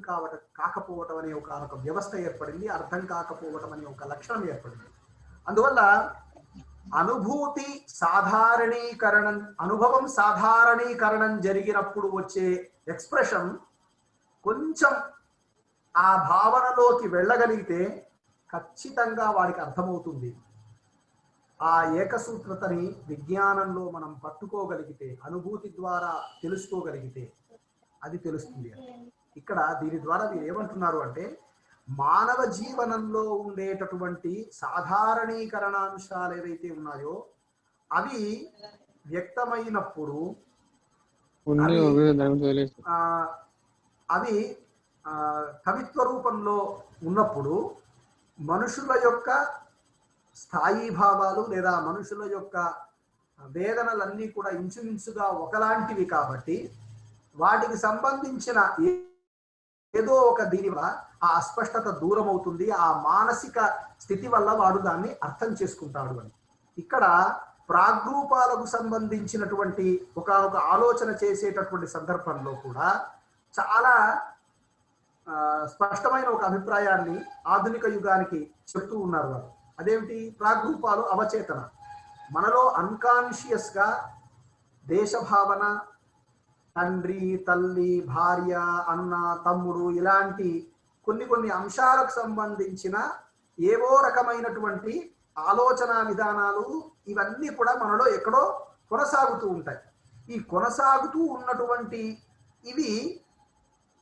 F: కాకపోవటం అనే ఒక వ్యవస్థ ఏర్పడింది, అర్థం కాకపోవటం అనే ఒక లక్షణం ఏర్పడింది. అందువల్ల అనుభూతి సాధారణీకరణం, అనుభవం సాధారణీకరణం జరిగినప్పుడు వచ్చే ఎక్స్ప్రెషన్ కొంచెం ఆ భావనలోకి వెళ్ళగలిగితే ఖచ్చితంగా వాడికి అర్థమవుతుంది. ఆ ఏకసూత్రతని విజ్ఞానంలో మనం పట్టుకోగలిగితే, అనుభూతి ద్వారా తెలుసుకోగలిగితే అది తెలుస్తుంది. ఇక్కడ దీని ద్వారా మీరు ఏమంటున్నారు అంటే, మానవ జీవనంలో ఉండేటటువంటి సాధారణీకరణాంశాలు ఏవైతే ఉన్నాయో అవి వ్యక్తమైనప్పుడు అవి కవిత్వ రూపంలో ఉన్నప్పుడు మనుషుల యొక్క స్థాయి భావాలు లేదా మనుషుల యొక్క వేదనలన్నీ కూడా ఇంచుమించుగా ఒకలాంటివి కాబట్టి వాటికి సంబంధించిన ఏదో ఒక దీని వల్ల ఆ అస్పష్టత దూరం అవుతుంది. ఆ మానసిక స్థితి వల్ల వాడు దాన్ని అర్థం చేసుకుంటాడు అని. ఇక్కడ ప్రాగ్రూపాలకు సంబంధించినటువంటి ఒక ఆలోచన చేసేటటువంటి సందర్భంలో కూడా చాలా స్పష్టమైన ఒక అభిప్రాయాన్ని ఆధునిక యుగానికి చెప్తూ ఉన్నారు వారు. అదేమిటి? ప్రాగ్రూపాలు అవచేతన, మనలో అన్కాన్షియస్ గా దేశభావన, తండ్రి, తల్లి, భార్య, అన్న, తమ్ముడు ఇలాంటి కొన్ని అంశాలకు సంబంధించిన ఏవో రకమైనటువంటి ఆలోచన విధానాలు ఇవన్నీ కూడా మనలో ఎక్కడో కొనసాగుతూ ఉంటాయి. ఈ కొనసాగుతూ ఉన్నటువంటి ఇవి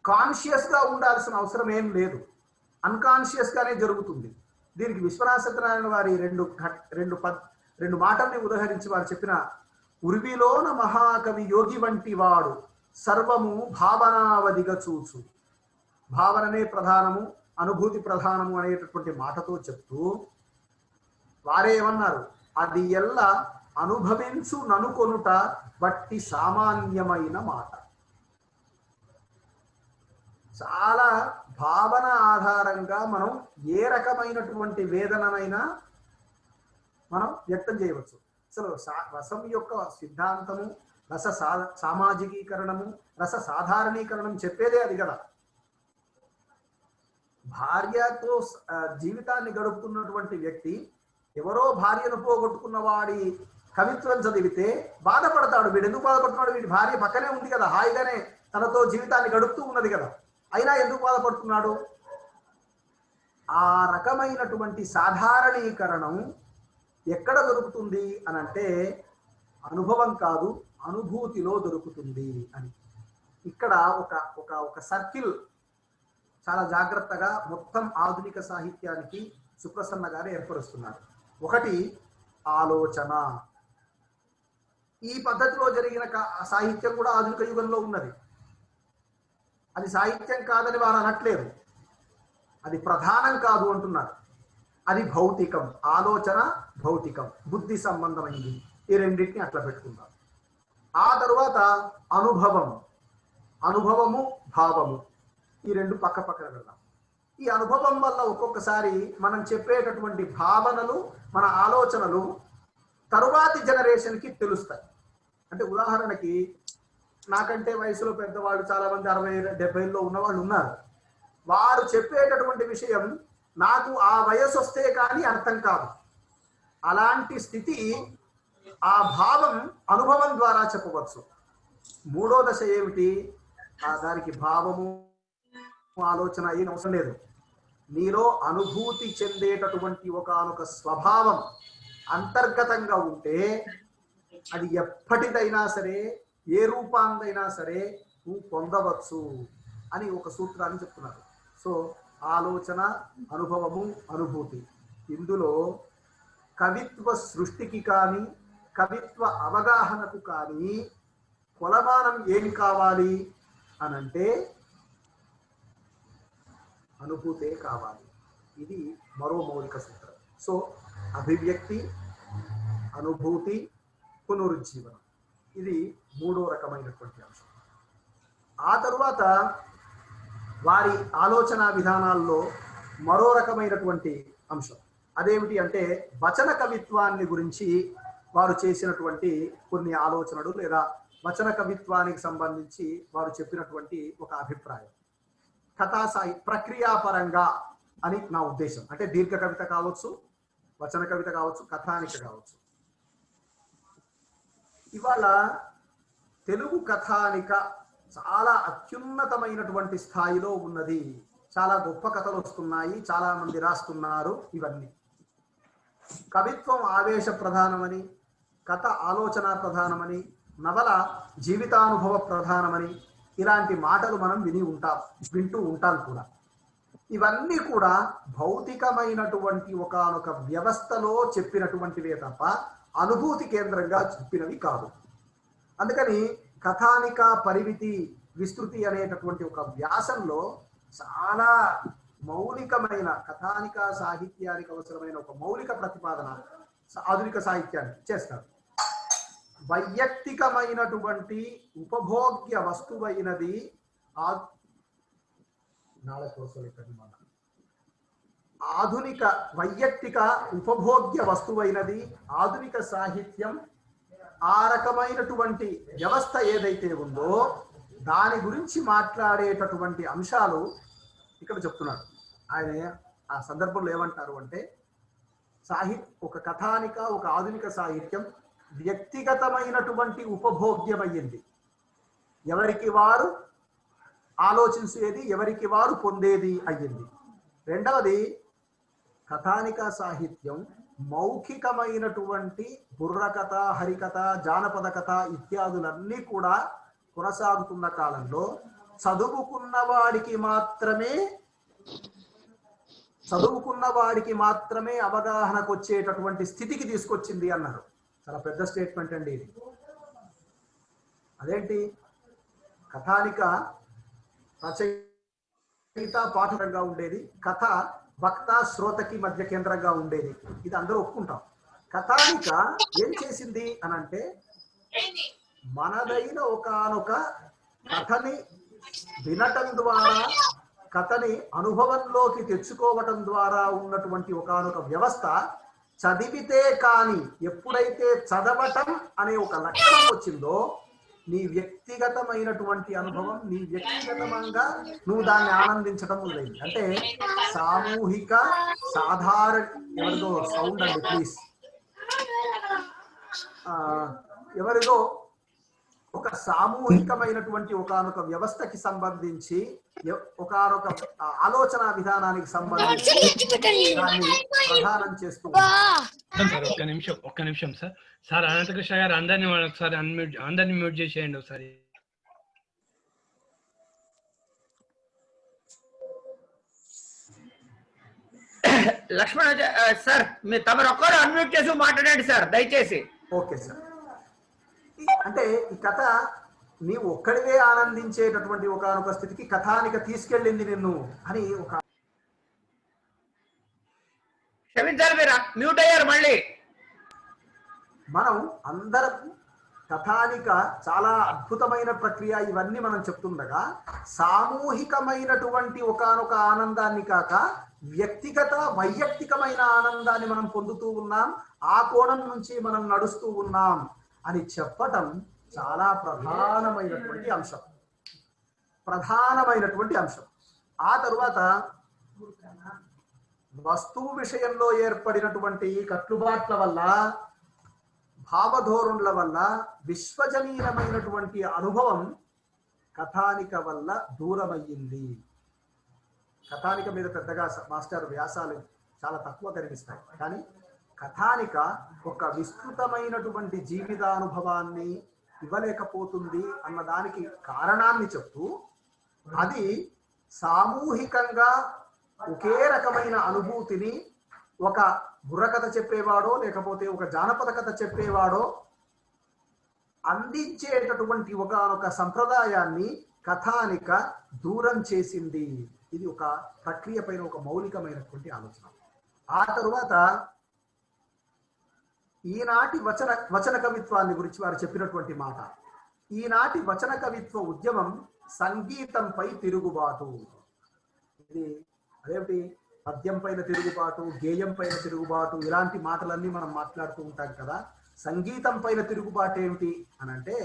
F: కాన్షియస్ గా ఉండాల్సిన అవసరం ఏం లేదు, అన్కాన్షియస్ గానే జరుగుతుంది. దీనికి విశ్వనాథ సత్యనారాయణ వారి రెండు మాటల్ని ఉదహరించి వారు చెప్పిన, ఉర్విలోన మహాకవి యోగి వంటి వాడు సర్వము భావనావధిగా చూచు. భావననే ప్రధానము, అనుభూతి ప్రధానము అనేటటువంటి మాటతో చెప్తూ వారే ఏమన్నారు, అది ఎల్ల అనుభవించు ననుకొనుట బట్టి సామాన్యమైన మాట. చాలా భావన ఆధారంగా మనం ఏ రకమైనటువంటి వేదననైనా మనం వ్యక్తం చేయవచ్చు. అసలు రసం యొక్క సిద్ధాంతము, రస సామాజికీకరణము, రస సాధారణీకరణం చెప్పేదే అది కదా. భార్యతో జీవితాన్ని గడుపుతున్నటువంటి వ్యక్తి ఎవరో భార్యను పోగొట్టుకున్న వాడి కవిత్వం చదివితే బాధపడతాడు. వీడు ఎందుకు బాధపడుతున్నాడు, వీడి భార్య పక్కనే ఉంది కదా, హాయిగానే తనతో జీవితాన్ని గడుపుతూ ఉన్నది కదా, అయినా ఎందుకు బాధపడుతున్నాడు? ఆ రకమైనటువంటి సాధారణీకరణం ఎక్కడ దొరుకుతుంది అని అంటే అనుభవం కాదు, అనుభూతిలో దొరుకుతుంది అని. ఇక్కడ ఒక సర్కిల్ చాలా జాగ్రత్తగా మొత్తం ఆధునిక సాహిత్యానికి సుప్రసన్న గారు ఏర్పరుస్తున్నారు. ఒకటి ఆలోచన. ఈ పద్ధతిలో జరిగిన సాహిత్యం కూడా ఆధునిక యుగంలో ఉన్నది. అది సాహిత్యం కాదని వారు అనట్లేదు, అది ప్రధానం కాదు అంటున్నారు. అది భౌతికం, ఆలోచన భౌతికం, బుద్ధి సంబంధమైంది. ఈ రెండింటిని అట్లా పెట్టుకుందాం. ఆ తరువాత అనుభవం, అనుభవము భావము, ఈ రెండు పక్క పక్కన పెడదాం. ఈ అనుభవం వల్ల ఒక్కొక్కసారి మనం చెప్పేటటువంటి భావనలు, మన ఆలోచనలు తరువాతి జనరేషన్కి తెలుస్తాయి. అంటే ఉదాహరణకి నాకంటే వయసులో పెద్దవాళ్ళు చాలా మంది 60-70లో ఉన్నవాళ్ళు ఉన్నారు. వారు చెప్పేటటువంటి విషయం నాకు ఆ వయసు వస్తే కానీ అర్థం కాదు. అలాంటి స్థితి ఆ భావం అనుభవం ద్వారా చెప్పవచ్చు. మూడో దశ ఏమిటి? దానికి భావము ఆలోచన ఏం అవసరం లేదు. నీలో అనుభూతి చెందేటటువంటి ఒకానొక స్వభావం అంతర్గతంగా ఉంటే అది ఎప్పటిదైనా సరే, ఏ రూపాందైనా సరే నువ్వు పొందవచ్చు అని ఒక సూత్రాన్ని చెప్తున్నారు. సో ఆలోచన, అనుభవము, అనుభూతి, ఇందులో కవిత్వ సృష్టికి కానీ కవిత్వ అవగాహనకు కానీ కొలమానం ఏమి కావాలి అనంటే అనుభూతే కావాలి. ఇది మరో మౌలిక సూత్రం. సో అభివ్యక్తి, అనుభూతి, పునరుజ్జీవనం, ఇది మూడో రకమైనటువంటి అంశం. ఆ తరువాత వారి ఆలోచన విధానాల్లో మరో రకమైనటువంటి అంశం అదేమిటి అంటే వచన కవిత్వాన్ని గురించి వారు చేసినటువంటి కొన్ని ఆలోచనలు లేదా వచన కవిత్వానికి సంబంధించి వారు చెప్పినటువంటి ఒక అభిప్రాయం. కథాసాయి ప్రక్రియాపరంగా అని నా ఉద్దేశం. అంటే దీర్ఘ కవిత కావచ్చు, వచన కవిత కావచ్చు, కథానిక కావచ్చు. ఇవాళ తెలుగు కథానిక చాలా అత్యున్నతమైనటువంటి స్థాయిలో ఉన్నది. చాలా గొప్ప కథలు వస్తున్నాయి, చాలా మంది రాస్తున్నారు. ఇవన్నీ కవిత్వం ఆవేశ ప్రధానమని, కథ ఆలోచన ప్రధానమని, నవల జీవితానుభవ ప్రధానమని ఇలాంటి మాటలు మనం వింటూ ఉంటాం కూడా. ఇవన్నీ కూడా భౌతికమైనటువంటి ఒకానొక వ్యవస్థలో చెప్పినటువంటివే తప్ప అనుభూతి కేంద్రంగా చెప్పినవి కాదు. అందుకని కథానిక పరిమితి విస్తృతి అనేటటువంటి ఒక వ్యాసంలో చాలా మౌలికమైన కథానిక సాహిత్యానికి అవసరమైన ఒక మౌలిక ప్రతిపాదన ఆధునిక సాహిత్యానికి చేస్తారు. వైయక్తికమైనటువంటి ఉపభోగ్య వస్తువైనది ఆధునిక వైయక్తిక ఉపభోగ్య వస్తువైనది ఆధునిక సాహిత్యం. ఆ రకమైనటువంటి వ్యవస్థ ఏదైతే ఉందో దాని గురించి మాట్లాడేటటువంటి అంశాలు ఇక్కడ చెప్తున్నాడు ఆయన. ఆ సందర్భంలో ఏమంటారు అంటే ఒక కథానిక, ఒక ఆధునిక సాహిత్యం వ్యక్తిగతమైనటువంటి ఉపభోగ్యమయ్యింది. ఎవరికి వారు ఆలోచించేది, ఎవరికి వారు పొందేది అయ్యింది. రెండవది కథానిక సాహిత్యం మౌఖికమైనటువంటి బుర్రకథ, హరికథ, జానపద కథ ఇత్యాదులన్నీ కూడా కొనసాగుతున్న కాలంలో చదువుకున్న వాడికి మాత్రమే అవగాహనకు వచ్చేటటువంటి స్థితికి తీసుకొచ్చింది అన్నారు. చాలా పెద్ద స్టేట్మెంట్ అండి ఇది. అదేంటి? కథానిక రచయిత పాఠకంగా ఉండేది, కథ వక్త శ్రోతకి మధ్య కేంద్రంగా ఉండేది. ఇది అందరూ ఒప్పుకుంటాం. కథానిక ఏం చేసింది అనంటే మనదైన ఒకానొక కథని వినటం ద్వారా, కథని అనుభవంలోకి తెచ్చుకోవటం ద్వారా ఉన్నటువంటి ఒకానొక వ్యవస్థ చదివితే కానీ ఎప్పుడైతే చదవటం అనే ఒక లక్షణం వచ్చిందో నీ వ్యక్తిగతమైనటువంటి అనుభవం, నీ వ్యక్తిగతంగా నువ్వు దాన్ని ఆనందించడం మొదలైంది. అంటే సామూహిక సాధారణ, ఎవరిదో సౌండ్ అండి ప్లీజ్, ఎవరిదో ఒక సామూహికమైనటువంటి ఒకానొక వ్యవస్థకి సంబంధించి, ఒకానొక ఆలోచన విధానానికి సంబంధించి దాన్ని ప్రధానం చేస్తూ
C: ఒక్క నిమిషం సార్. సార్ అనంతకృష్ణ గారు అందరినీ మ్యూట్ చేసేయండి ఒకసారి.
B: లక్ష్మణ సార్, మీరు తమరు ఒక్కరు అన్మ్యూట్ చేసి మాట్లాడండి సార్ దయచేసి.
F: Okay sir. అంటే ఈ కథ నీవు ఒక్కడివే ఆనందించేటటువంటి ఒకానొక స్థితికి కథానిక తీసుకెళ్ళింది నిన్ను అని ఒక.
B: క్షమించాలి, మీరు మ్యూట్ అయ్యారు మళ్ళీ.
F: మనం అందరం కథానిక చాలా అద్భుతమైన ప్రక్రియ, ఇవన్నీ మనం చెప్తుండగా సామూహికమైనటువంటి ఒకానొక ఆనందాన్ని కాక వ్యక్తిగత వైయక్తికమైన ఆనందాన్ని మనం పొందుతూ ఉన్నాం, ఆ కోణం నుంచి మనం నడుస్తూ ఉన్నాం అని చెప్పటం చాలా ప్రధానమైనటువంటి అంశం. ఆ తరువాత వస్తువు విషయంలో ఏర్పడినటువంటి కట్టుబాట్ల వల్ల, భావధోరణుల వల్ల విశ్వజనీయమైనటువంటి అనుభవం కథానిక వల్ల దూరమయ్యింది. కథానిక మీద పెద్దగా మాస్టర్ వ్యాసాలు చాలా తక్కువ కనిపిస్తాయి, కానీ కథానిక ఒక విస్తృతమైనటువంటి జీవితానుభవాన్ని ఇవ్వలేకపోతుంది అన్నదానికి కారణాన్ని చెప్తూ, అది సామూహికంగా ఒకే రకమైన అనుభూతిని ఒక బుర్రకథ చెప్పేవాడో లేకపోతే ఒక జానపద కథ చెప్పేవాడో అందించేటటువంటి ఒకనొక సంప్రదాయాన్ని కథానిక దూరం చేసింది. ఇది ఒక ప్రక్రియ పైన ఒక మౌలికమైనటువంటి ఆలోచన. ఆ తరువాత ఈనాటి వచన కవిత్వాన్ని గురించి వారు చెప్పినటువంటి మాట, ఈనాటి వచన కవిత్వ ఉద్యమం సంగీతంపై తిరుగుబాటు. ఇది అదేమిటి, పద్యం పైన తిరుగుబాటు, గేయం పైన తిరుగుబాటు, ఇలాంటి మాటలన్నీ మనం మాట్లాడుతూ ఉంటాం కదా. సంగీతం పైన తిరుగుబాటు ఏమిటి అని అంటే,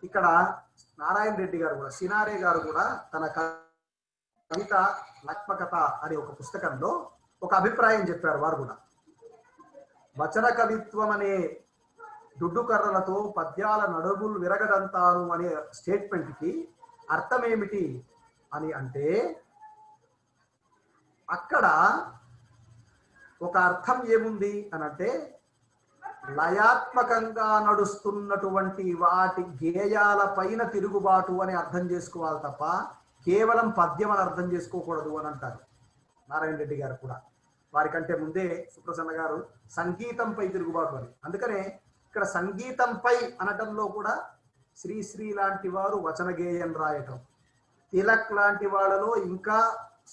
F: ఇక్కడ నారాయణ రెడ్డి గారు కూడా, సినారే గారు కూడా తన కవిత లక్ష్మకథ అనే ఒక పుస్తకంలో ఒక అభిప్రాయం చెప్పారు. వారు కూడా వచన కవిత్వం అనే దుడ్డు కర్రలతో పద్యాల నడుములు విరగదంతాను అనే స్టేట్మెంట్కి అర్థం ఏమిటి అని అంటే, అక్కడ ఒక అర్థం ఏముంది అని అంటే, లయాత్మకంగా నడుస్తున్నటువంటి వాటి గేయాల పైన తిరుగుబాటు అని అర్థం చేసుకోవాలి తప్ప కేవలం పద్యం అని అర్థం చేసుకోకూడదు అని అంటారు నారాయణ రెడ్డి గారు కూడా. వారికంటే ముందే సుప్రసన్న గారు సంగీతంపై తిరుగుబాటు అని. అందుకనే ఇక్కడ సంగీతంపై అనటంలో కూడా శ్రీశ్రీ లాంటి వారు వచన గేయం రాయటం, తిలక్ లాంటి వాళ్ళలో ఇంకా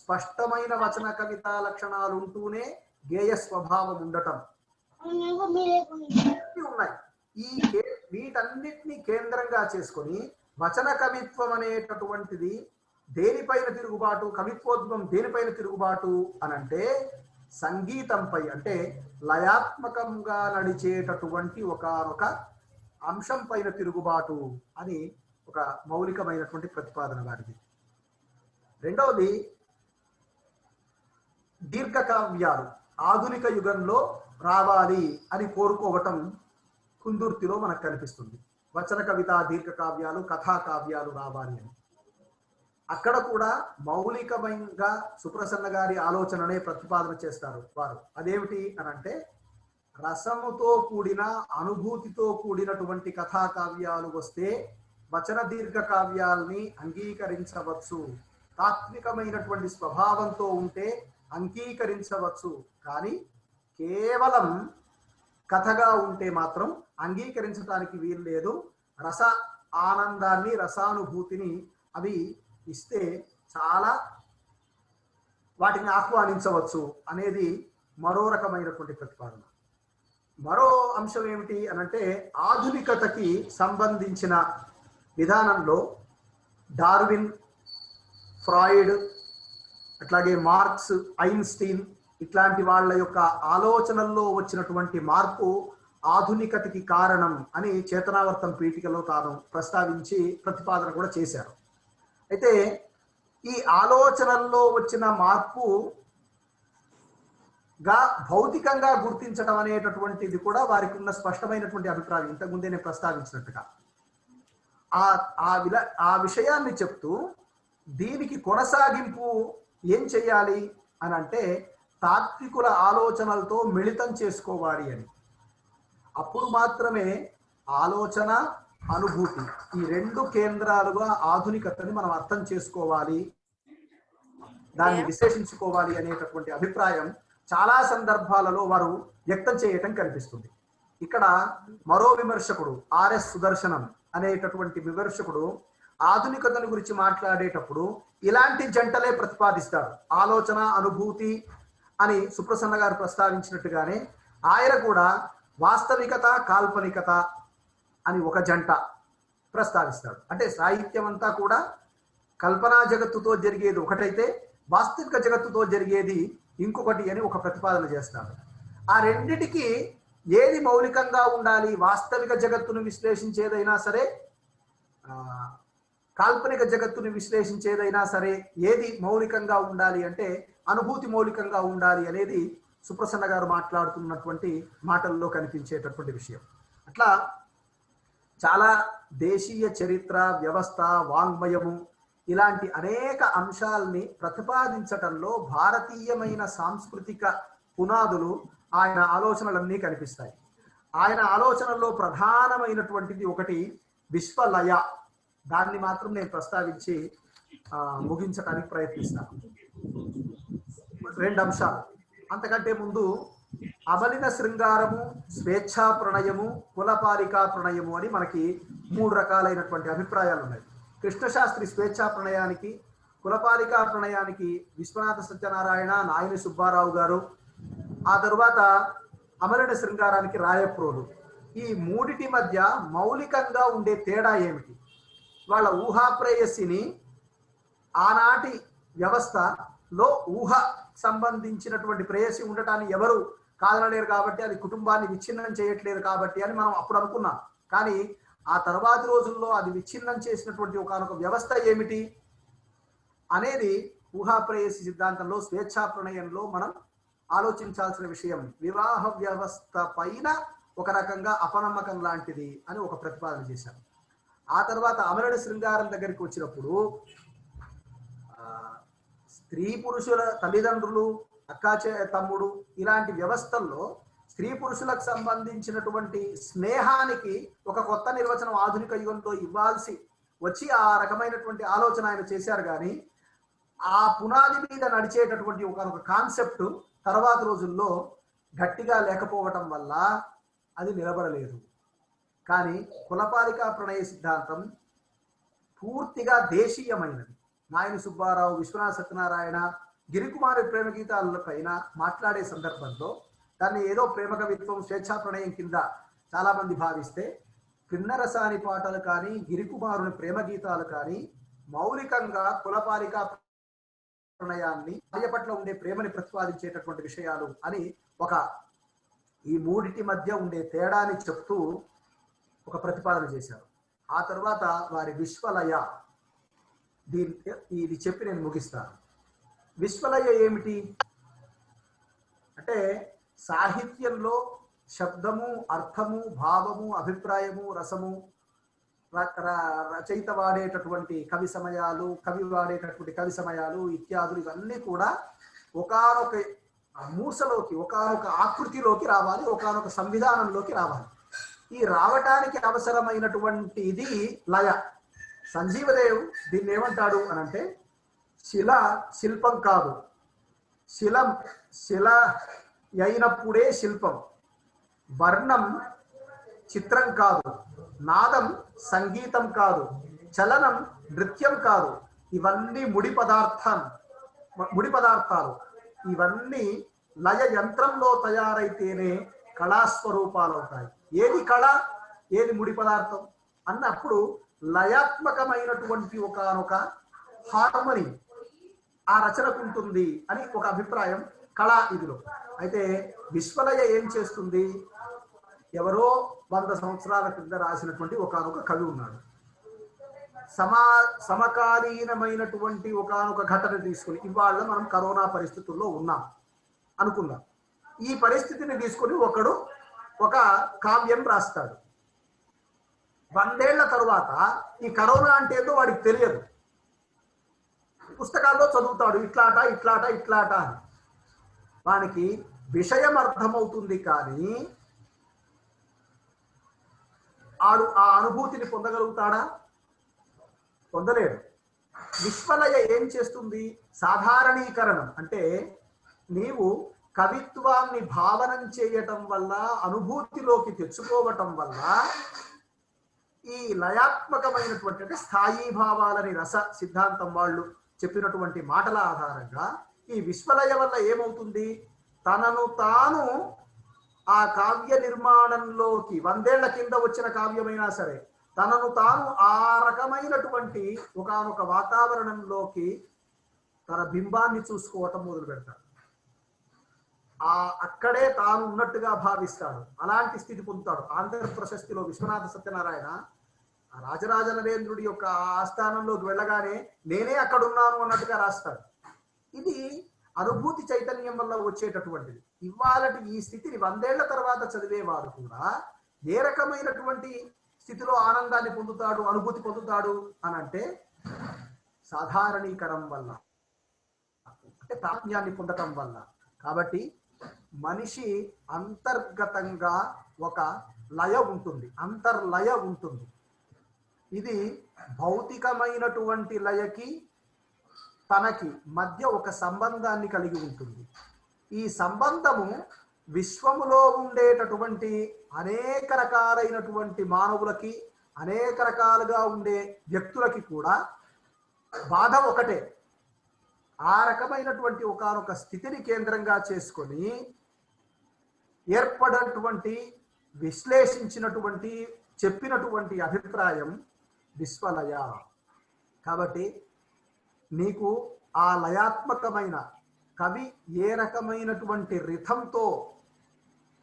F: స్పష్టమైన వచన కవితా లక్షణాలు ఉంటూనే గేయ స్వభావం ఉండటం ఉన్నాయి. వీటన్నిటిని కేంద్రంగా చేసుకొని వచన కవిత్వం అనేటటువంటిది దేనిపైన తిరుగుబాటు, కవిత్వోద్యమం దేనిపైన తిరుగుబాటు అనంటే సంగీతంపై, అంటే లయాత్మకంగా నడిచేటటువంటి ఒకనొక అంశం పైన తిరుగుబాటు అని ఒక మౌలికమైనటువంటి ప్రతిపాదన వారిది. రెండవది, దీర్ఘకావ్యాలు ఆధునిక యుగంలో రావాలి అని కోరుకోవటం కుందుర్తిలో మనకు కనిపిస్తుంది. వచన కవిత దీర్ఘకావ్యాలు, కథా కావ్యాలు రావాలి అని. అక్కడ కూడా మౌలికమైనగా సుప్రసన్న గారి ఆలోచననే ప్రతిపాదన చేస్తారు వారు. అదేమిటి అనంటే, రసముతో కూడిన అనుభూతితో కూడినటువంటి కథా కావ్యాలు వస్తే వచన దీర్ఘకావ్యాల్ని అంగీకరించవచ్చు, తాత్వికమైనటువంటి స్వభావంతో ఉంటే అంగీకరించవచ్చు, కానీ కేవలం కథగా ఉంటే మాత్రం అంగీకరించడానికి వీలు లేదు. రస ఆనందాన్ని, రసానుభూతిని అవి ఇస్తే చాలా వాటిని ఆహ్వానించవచ్చు అనేది మరో రకమైనటువంటి ప్రతిపాదన. మరో అంశం ఏమిటి అనంటే ఆధునికతకి సంబంధించిన విధానంలో డార్విన్, ఫ్రాయిడ్, అట్లాగే మార్క్స్, ఐన్స్టీన్ ఇట్లాంటి వాళ్ళ యొక్క ఆలోచనల్లో వచ్చినటువంటి మార్పు ఆధునికతకి కారణం అని చేతనావర్తం పీఠికలో తాను ప్రస్తావించి ప్రతిపాదన కూడా చేశారు. అయితే ఈ ఆలోచనల్లో వచ్చిన మార్పుగా భౌతికంగా గుర్తించడం అనేటటువంటిది కూడా వారికి ఉన్న స్పష్టమైనటువంటి అభిప్రాయం. ఇంతకుముందే నేను ప్రస్తావించినట్టుగా ఆ విషయాన్ని చెప్తూ దీనికి కొనసాగింపు ఏం చేయాలి అని అంటే తాత్వికుల ఆలోచనలతో మిళితం చేసుకోవాలి అని. అప్పుడు మాత్రమే ఆలోచన, అనుభూతి ఈ రెండు కేంద్రాలుగా ఆధునికతని మనం అర్థం చేసుకోవాలి, దాన్ని విశ్లేషించుకోవాలి అనేటటువంటి అభిప్రాయం చాలా సందర్భాలలో వారు వ్యక్తం చేయటం కనిపిస్తుంది. ఇక్కడ మరో విమర్శకుడు ఆర్ఎస్ సుదర్శనం అనేటటువంటి విమర్శకుడు ఆధునికతను గురించి మాట్లాడేటప్పుడు ఇలాంటి జంటలే ప్రతిపాదిస్తాడు. ఆలోచన, అనుభూతి అని సుప్రసన్న గారు ప్రస్తావించినట్టుగానే ఆయన కూడా వాస్తవికత, కాల్పనికత అని ఒక జంట ప్రస్తావిస్తాడు. అంటే సాహిత్యం అంతా కూడా కల్పనా జగత్తుతో జరిగేది ఒకటైతే వాస్తవిక జగత్తుతో జరిగేది ఇంకొకటి అని ఒక ప్రతిపాదన చేస్తాడు. ఆ రెండిటికి ఏది మౌలికంగా ఉండాలి, వాస్తవిక జగత్తును విశ్లేషించేదైనా సరే, కాల్పనిక జగత్తుని విశ్లేషించేదైనా సరే, ఏది మౌలికంగా ఉండాలి అంటే అనుభూతి మౌలికంగా ఉండాలి అనేది సుప్రసన్న గారు మాట్లాడుతున్నటువంటి మాటల్లో కనిపించేటటువంటి విషయం. అట్లా చాలా దేశీయ చరిత్ర, వ్యవస్థ, వాంగ్మయము ఇలాంటి అనేక అంశాలని ప్రతిపాదించటంలో భారతీయమైన సాంస్కృతిక పునాదులు ఆయన ఆలోచనలన్నీ కనిపిస్తాయి. ఆయన ఆలోచనల్లో ప్రధానమైనటువంటిది ఒకటి విశ్వలయ. దాన్ని మాత్రం నేను ప్రస్తావించి ముగించడానికి ప్రయత్నిస్తాను. రెండు అంశాలు. అంతకంటే ముందు అమలిన శృంగారము, స్వేచ్ఛా ప్రణయము, కులపాలికా ప్రణయము అని మనకి మూడు రకాలైనటువంటి అభిప్రాయాలు ఉన్నాయి. కృష్ణశాస్త్రి స్వేచ్ఛా ప్రణయానికి, కులపాలికా ప్రణయానికి విశ్వనాథ సత్యనారాయణ, నాయని సుబ్బారావు గారు, ఆ తరువాత అమలిన శృంగారానికి రాయప్రోలు. ఈ మూడిటి మధ్య మౌలికంగా ఉండే తేడా ఏమిటి? వాళ్ళ ఊహాప్రేయస్సిని ఆనాటి వ్యవస్థలో ఊహ సంబంధించినటువంటి ప్రేయసి ఉండటాన్ని ఎవరు కాదనలేరు కాబట్టి, అది కుటుంబాన్ని విచ్ఛిన్నం చేయట్లేదు కాబట్టి అని మనం అప్పుడు అనుకున్నాం. కానీ ఆ తర్వాతి రోజుల్లో అది విచ్ఛిన్నం చేసినటువంటి ఒకనొక వ్యవస్థ ఏమిటి అనేది ఊహాప్రేయసి సిద్ధాంతంలో, స్వేచ్ఛా ప్రణయంలో మనం ఆలోచించాల్సిన విషయం. వివాహ వ్యవస్థ పైన ఒక రకంగా అపనమ్మకం లాంటిది అని ఒక ప్రతిపాదన చేశారు. ఆ తర్వాత అమరణ శృంగారం దగ్గరికి వచ్చినప్పుడు స్త్రీ పురుషుల తల్లిదండ్రులు, అక్కాచే తమ్ముడు ఇలాంటి వ్యవస్థల్లో స్త్రీ పురుషులకు సంబంధించినటువంటి స్నేహానికి ఒక కొత్త నిర్వచనం ఆధునిక యుగంలో ఇవ్వాల్సి వచ్చి ఆ రకమైనటువంటి ఆలోచన ఆయన చేశారు. కానీ ఆ పునాది మీద నడిచేటటువంటి ఒక కాన్సెప్ట్ తర్వాత రోజుల్లో గట్టిగా లేకపోవటం వల్ల అది నిలబడలేదు. కానీ కులపాలికా ప్రణయ సిద్ధాంతం పూర్తిగా దేశీయమైనది. నాయని సుబ్బారావు, విశ్వనాథ సత్యనారాయణ, గిరికుమారి ప్రేమ గీతాల పైన మాట్లాడే సందర్భంలో దాన్ని ఏదో ప్రేమ కవిత్వం, స్వేచ్ఛా ప్రణయం కింద చాలా మంది భావిస్తే, పిన్నరసాని పాటలు కానీ, గిరికుమారుని ప్రేమ గీతాలు కానీ మౌలికంగా కులపాలికా ప్రణయాన్ని, భార్య పట్ల ఉండే ప్రేమని ప్రతిపాదించేటటువంటి విషయాలు అని ఈ మూడిటి మధ్య ఉండే తేడాని చెప్తూ ఒక ప్రతిపాదన చేశారు. ఆ తర్వాత వారి విశ్వలయ, ఇది చెప్పి నేను ముగిస్తాను. విశ్వలయ ఏమిటి అంటే సాహిత్యంలో శబ్దము, అర్థము, భావము, అభిప్రాయము, రసము, రచయిత వాడేటటువంటి కవి సమయాలు, కవి వాడేటటువంటి కవి సమయాలు ఇత్యాదులు ఇవన్నీ కూడా ఒకానొక మూసలోకి, ఒకానొక ఆకృతిలోకి రావాలి, ఒకానొక సంవిధానంలోకి రావాలి. ఈ రావటానికి అవసరమైనటువంటి ఇది లయ. సంజీవదేవ్ దీన్ని ఏమంటాడు అనంటే, శిల శిల్పం కాదు, శిల అయినప్పుడే శిల్పం, వర్ణం చిత్రం కాదు, నాదం సంగీతం కాదు, చలనం నృత్యం కాదు, ఇవన్నీ ముడి పదార్థం. ముడి పదార్థాలు ఇవన్నీ లయ యంత్రంలో తయారైతేనే కళాస్వరూపాలు అవుతాయి. ఏది కళ, ఏది ముడి పదార్థం అన్నప్పుడు లయాత్మకమైనటువంటి ఒకనొక హార్మనీ ఆ రచనకు ఉంటుంది అని ఒక అభిప్రాయం కళా ఇదిలో. అయితే విశ్వలయ ఏం చేస్తుంది, ఎవరో 100 సంవత్సరాల క్రింద రాసినటువంటి ఒకనొక కవి ఉన్నాడు. సమకాలీనమైనటువంటి ఒకనొక ఘటన తీసుకుని ఇవాళ మనం కరోనా పరిస్థితుల్లో ఉన్నాం అనుకుందాం. ఈ పరిస్థితిని తీసుకొని ఒకడు ఒక కావ్యం రాస్తాడు. 100 ఏళ్ల తరువాత ఈ కరోనా అంటే ఏదో వాడికి తెలియదు. పుస్తకాల్లో చదువుతాడు, ఇట్లాట ఇట్లాట ఇట్లాట అని. వానికి విషయం అర్థమవుతుంది కానీ ఆడు ఆ అనుభూతిని పొందగలుగుతాడా? పొందలేడు. విశ్వలయ ఏం చేస్తుంది, సాధారణీకరణం అంటే నీవు కవిత్వాన్ని భావనం చేయటం వల్ల, అనుభూతిలోకి తెచ్చుకోవటం వల్ల ఈ లయాత్మకమైనటువంటి అంటే స్థాయి భావాలని రస సిద్ధాంతం వాళ్ళు చెప్పినటువంటి మాటల ఆధారంగా ఈ విశ్వలయ వల్ల ఏమవుతుంది, తనను తాను ఆ కావ్య నిర్మాణంలోకి 100 ఏళ్ల కింద వచ్చిన కావ్యమైనా సరే తనను తాను ఆ రకమైనటువంటి ఒకానొక వాతావరణంలోకి తన బింబాన్ని చూసుకోవటం మొదలు పెడతాడు. అక్కడే తాను ఉన్నట్టుగా భావిస్తాడు. అలాంటి స్థితి పొందుతాడు. ఆంధ్ర ప్రశస్తిలో విశ్వనాథ సత్యనారాయణ రాజరాజ నరేంద్రుడి యొక్క ఆస్థానంలోకి వెళ్ళగానే నేనే అక్కడ ఉన్నాను అన్నట్టుగా రాస్తాడు. ఇది అనుభూతి చైతన్యం వల్ల వచ్చేటటువంటిది. ఇవాళటి ఈ స్థితిని 100 ఏళ్ల తర్వాత చదివేవాడు కూడా ఏ రకమైనటువంటి స్థితిలో ఆనందాన్ని పొందుతాడు, అనుభూతి పొందుతాడు అని అంటే సాధారణీకరణం వల్ల, అంటే ప్రాజ్ఞాన్ని పొందటం వల్ల. కాబట్టి మనిషి అంతర్గతంగా ఒక లయ ఉంటుంది, అంతర్లయ ఉంటుంది. ఇది భౌతికమైనటువంటి లయకి తనకి మధ్య ఒక సంబంధాన్ని కలిగి ఉంటుంది. ఈ సంబంధము విశ్వములో ఉండేటటువంటి అనేక రకాలైనటువంటి మానవులకి, అనేక రకాలుగా ఉండే వ్యక్తులకి కూడా బాధ ఒకటే. ఆ రకమైనటువంటి ఒకానొక స్థితిని కేంద్రంగా చేసుకొని ఏర్పడినటువంటి, విశ్లేషించినటువంటి, చెప్పినటువంటి అభిప్రాయం విశ్వలయ. కాబట్టి నీకు ఆ లయాత్మకమైన కవి ఏ రకమైనటువంటి రిథంతో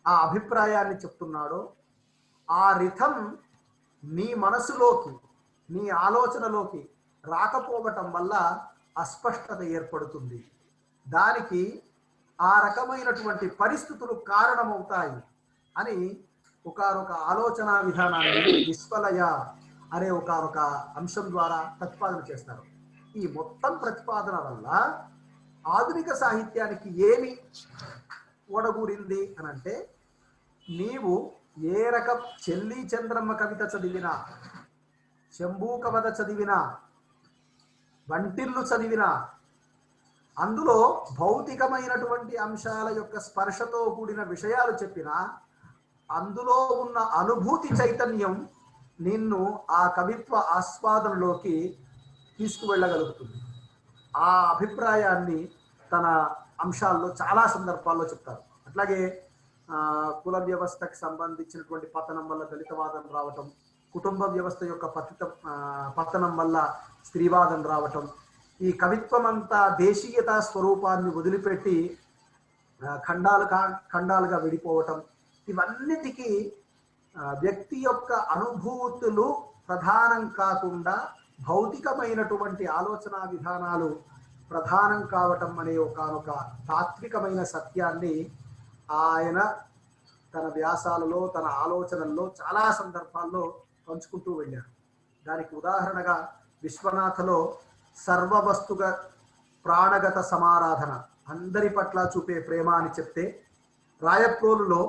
F: ఆ అభిప్రాయాన్ని చెప్తున్నాడో ఆ రిథం నీ మనసులోకి, నీ ఆలోచనలోకి రాకపోవటం వల్ల అస్పష్టత ఏర్పడుతుంది. దానికి ఆ రకమైనటువంటి పరిస్థితులు కారణమవుతాయి అని ఒకనొక ఆలోచన విధానాన్ని విశ్వలయ అనే ఒకనొక అంశం ద్వారా ప్రతిపాదన చేస్తారు. ఈ మొత్తం ప్రతిపాదన వల్ల ఆధునిక సాహిత్యానికి ఏమి ఓడగూడింది అని అంటే, నీవు ఏ రకం చెల్లి చంద్రమ్మ కవిత చదివినా, శంభూ కవత చదివినా, వంటిల్లు చదివినా అందులో భౌతికమైనటువంటి అంశాల యొక్క స్పర్శతో కూడిన విషయాలు చెప్పినా అందులో ఉన్న అనుభూతి చైతన్యం నిన్ను ఆ కవిత్వ ఆస్వాదనలోకి తీసుకువెళ్ళగలుగుతుంది. ఆ అభిప్రాయాన్ని తన అంశాల్లో చాలా సందర్భాల్లో చెప్తారు. అట్లాగే కుల వ్యవస్థకు సంబంధించినటువంటి పతనం వల్ల దళితవాదం రావటం, కుటుంబ వ్యవస్థ యొక్క పతనం వల్ల స్త్రీవాదం రావటం, ఈ కవిత్వం అంతా దేశీయతా స్వరూపాన్ని వదిలిపెట్టి ఖండాలుగా విడిపోవటం, ఇవన్నిటికీ వ్యక్తి యొక్క అనుభూతులు ప్రధానం కాకుండా భౌతికమైనటువంటి ఆలోచన విధానాలు ప్రధానం కావటం అనే ఒకనొక తాత్వికమైన సత్యాన్ని ఆయన తన వ్యాసాలలో, తన ఆలోచనల్లో చాలా సందర్భాల్లో పంచుకుంటూ వెళ్ళారు. దానికి ఉదాహరణగా విశ్వనాథలో సర్వవస్తుగ ప్రాణగత సమారాధన, అందరి పట్ల చూపే ప్రేమ అని చెప్తే, రాయప్రోలులో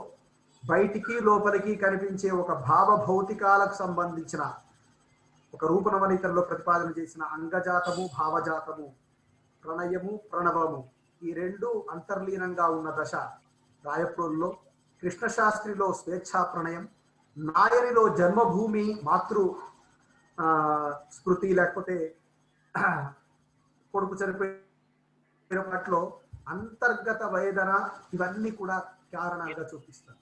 F: బయటికి లోపలికి కనిపించే ఒక భావభౌతికాలకు సంబంధించిన ఒక రూపనవనితలో ప్రతిపాదన చేసిన అంగజాతము, భావజాతము, ప్రణయము, ప్రణవము, ఈ రెండు అంతర్లీనంగా ఉన్న దశ రాయప్రోలులో, కృష్ణశాస్త్రిలో స్వేచ్ఛా ప్రణయం, నాయనిలో జన్మభూమి మాతృ స్మృతి, లేకపోతే కొడుకు చనిపోయి వాటిలో అంతర్గత వేదన ఇవన్నీ కూడా కారణాలుగా చూపిస్తారు.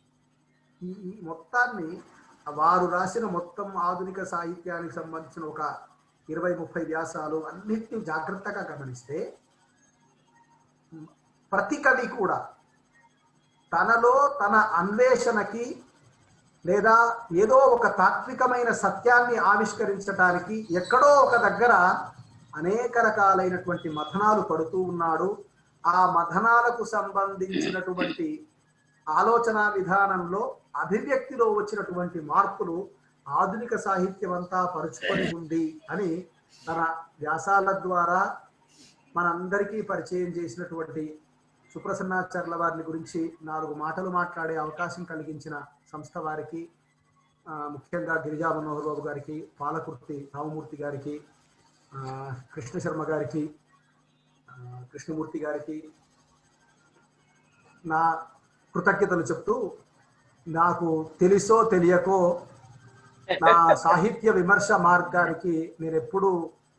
F: ఈ మొత్తాన్ని వారు రాసిన మొత్తం ఆధునిక సాహిత్యానికి సంబంధించిన ఒక 20-30 వ్యాసాలు అన్నిటిని జాగ్రత్తగా గమనిస్తే ప్రతి కవి కూడా తనలో తన అన్వేషణకి లేదా ఏదో ఒక తాత్వికమైన సత్యాన్ని ఆవిష్కరించడానికి ఎక్కడో ఒక దగ్గర అనేక రకాలైనటువంటి మథనాలు పడుతూ ఉన్నాడు. ఆ మథనాలకు సంబంధించినటువంటి ఆలోచన విధానంలో అభివ్యక్తిలో వచ్చినటువంటి మార్పులు ఆధునిక సాహిత్యం అంతా పరుచుకొని ఉంది అని తన వ్యాసాల ద్వారా మనందరికీ పరిచయం చేసినటువంటి సుప్రసన్నాచార్యుల వారిని గురించి 4 మాటలు మాట్లాడే అవకాశం కలిగించిన సంస్థ వారికి, ముఖ్యంగా గిరిజా మనోహర్ బాబు గారికి, పాలకుర్తి రామమూర్తి గారికి, కృష్ణ శర్మ గారికి, కృష్ణమూర్తి గారికి నా కృతజ్ఞతలు చెప్తూ, నాకు తెలుసో తెలియకో నా సాహిత్య విమర్శ మార్గానికి నేను ఎప్పుడు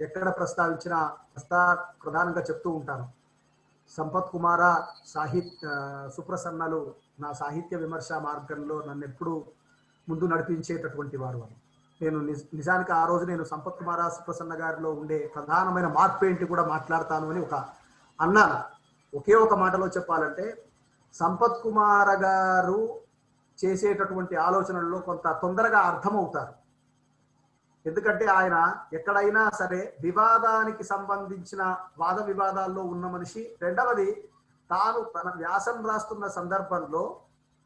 F: ఎక్కడ ప్రస్తావించినా ప్రధానంగా చెప్తూ ఉంటాను. సంపత్ కుమార సుప్రసన్నలు నా సాహిత్య విమర్శ మార్గంలో నన్ను ఎప్పుడు ముందు నడిపించేటటువంటి వారు అని. నేను నిజానికి ఆ రోజు నేను సంపత్ కుమార సుప్రసన్న గారిలో ఉండే ప్రధానమైన మార్పు ఏంటి కూడా మాట్లాడతాను అని అన్నాను. ఒకే ఒక మాటలో చెప్పాలంటే, సంపత్ కుమార గారు చేసేటటువంటి ఆలోచనల్లో కొంత తొందరగా అర్థమవుతారు. ఎందుకంటే ఆయన ఎక్కడైనా సరే వివాదానికి సంబంధించిన వాద వివాదాల్లో ఉన్న మనిషి. రెండవది, తాను తన వ్యాసం రాస్తున్న సందర్భంలో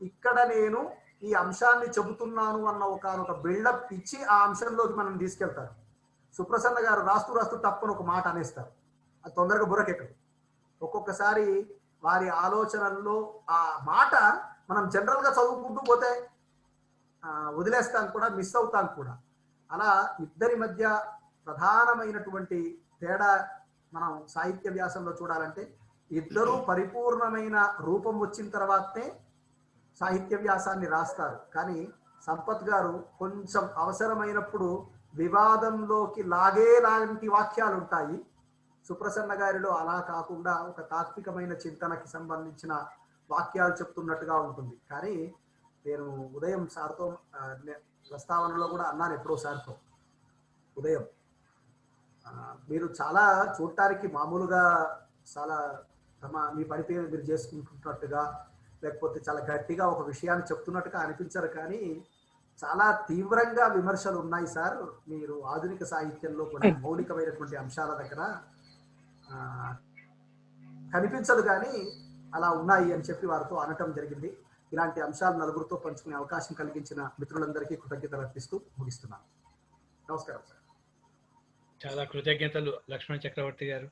F: ఇక్కడ నేను ఈ అంశాన్ని చెబుతున్నాను అన్న ఒక బిల్డప్ ఇచ్చి ఆ అంశంలోకి మనం తీసుకెళ్తారు. సుప్రసన్న గారు రాస్తూ తప్పని ఒక మాట అనేస్తారు, అది తొందరగా బుర్రకెక్కదు. ఒక్కొక్కసారి వారి ఆలోచనల్లో ఆ మాట మనం జనరల్గా చదువుకుంటూ పోతే వదిలేస్తాం కూడా, మిస్ అవుతాం కూడా. అలా ఇద్దరి మధ్య ప్రధానమైనటువంటి తేడా మనం సాహిత్య వ్యాసంలో చూడాలంటే, ఇద్దరూ పరిపూర్ణమైన రూపం వచ్చిన తర్వాతే సాహిత్య వ్యాసాన్ని రాస్తారు. కానీ సంపత్ గారు కొంచెం అవసరమైనప్పుడు వివాదంలోకి లాంటి వాక్యాలు ఉంటాయి. సుప్రసన్న గారిలో అలా కాకుండా ఒక తాత్వికమైన చింతనకి సంబంధించిన వాక్యాలు చెప్తున్నట్టుగా ఉంటుంది. కానీ నేను ఉదయం సార్తో ప్రస్తావనలో కూడా అన్నాను, ఎప్పుడో సార్తో, ఉదయం మీరు చాలా చూడటానికి మామూలుగా చాలా మీ పని పేరు మీరు చేసుకుంటున్నట్టుగా, లేకపోతే చాలా గట్టిగా ఒక విషయాన్ని చెప్తున్నట్టుగా అనిపించరు, కానీ చాలా తీవ్రంగా విమర్శలు ఉన్నాయి సార్. మీరు ఆధునిక సాహిత్యంలో కొన్ని మౌలికమైనటువంటి అంశాల దగ్గర కనిపించదు కానీ అలా ఉన్నాయి అని చెప్పి వారితో అనటం జరిగింది. ఇలాంటి అంశాలు నలుగురితో పంచుకునే అవకాశం కలిగించిన మిత్రులందరికీ కృతజ్ఞతలు అర్పిస్తూ ముగిస్తున్నాను. నమస్కారం సార్.
C: చాలా కృతజ్ఞతలు లక్ష్మణ చక్రవర్తి గారు.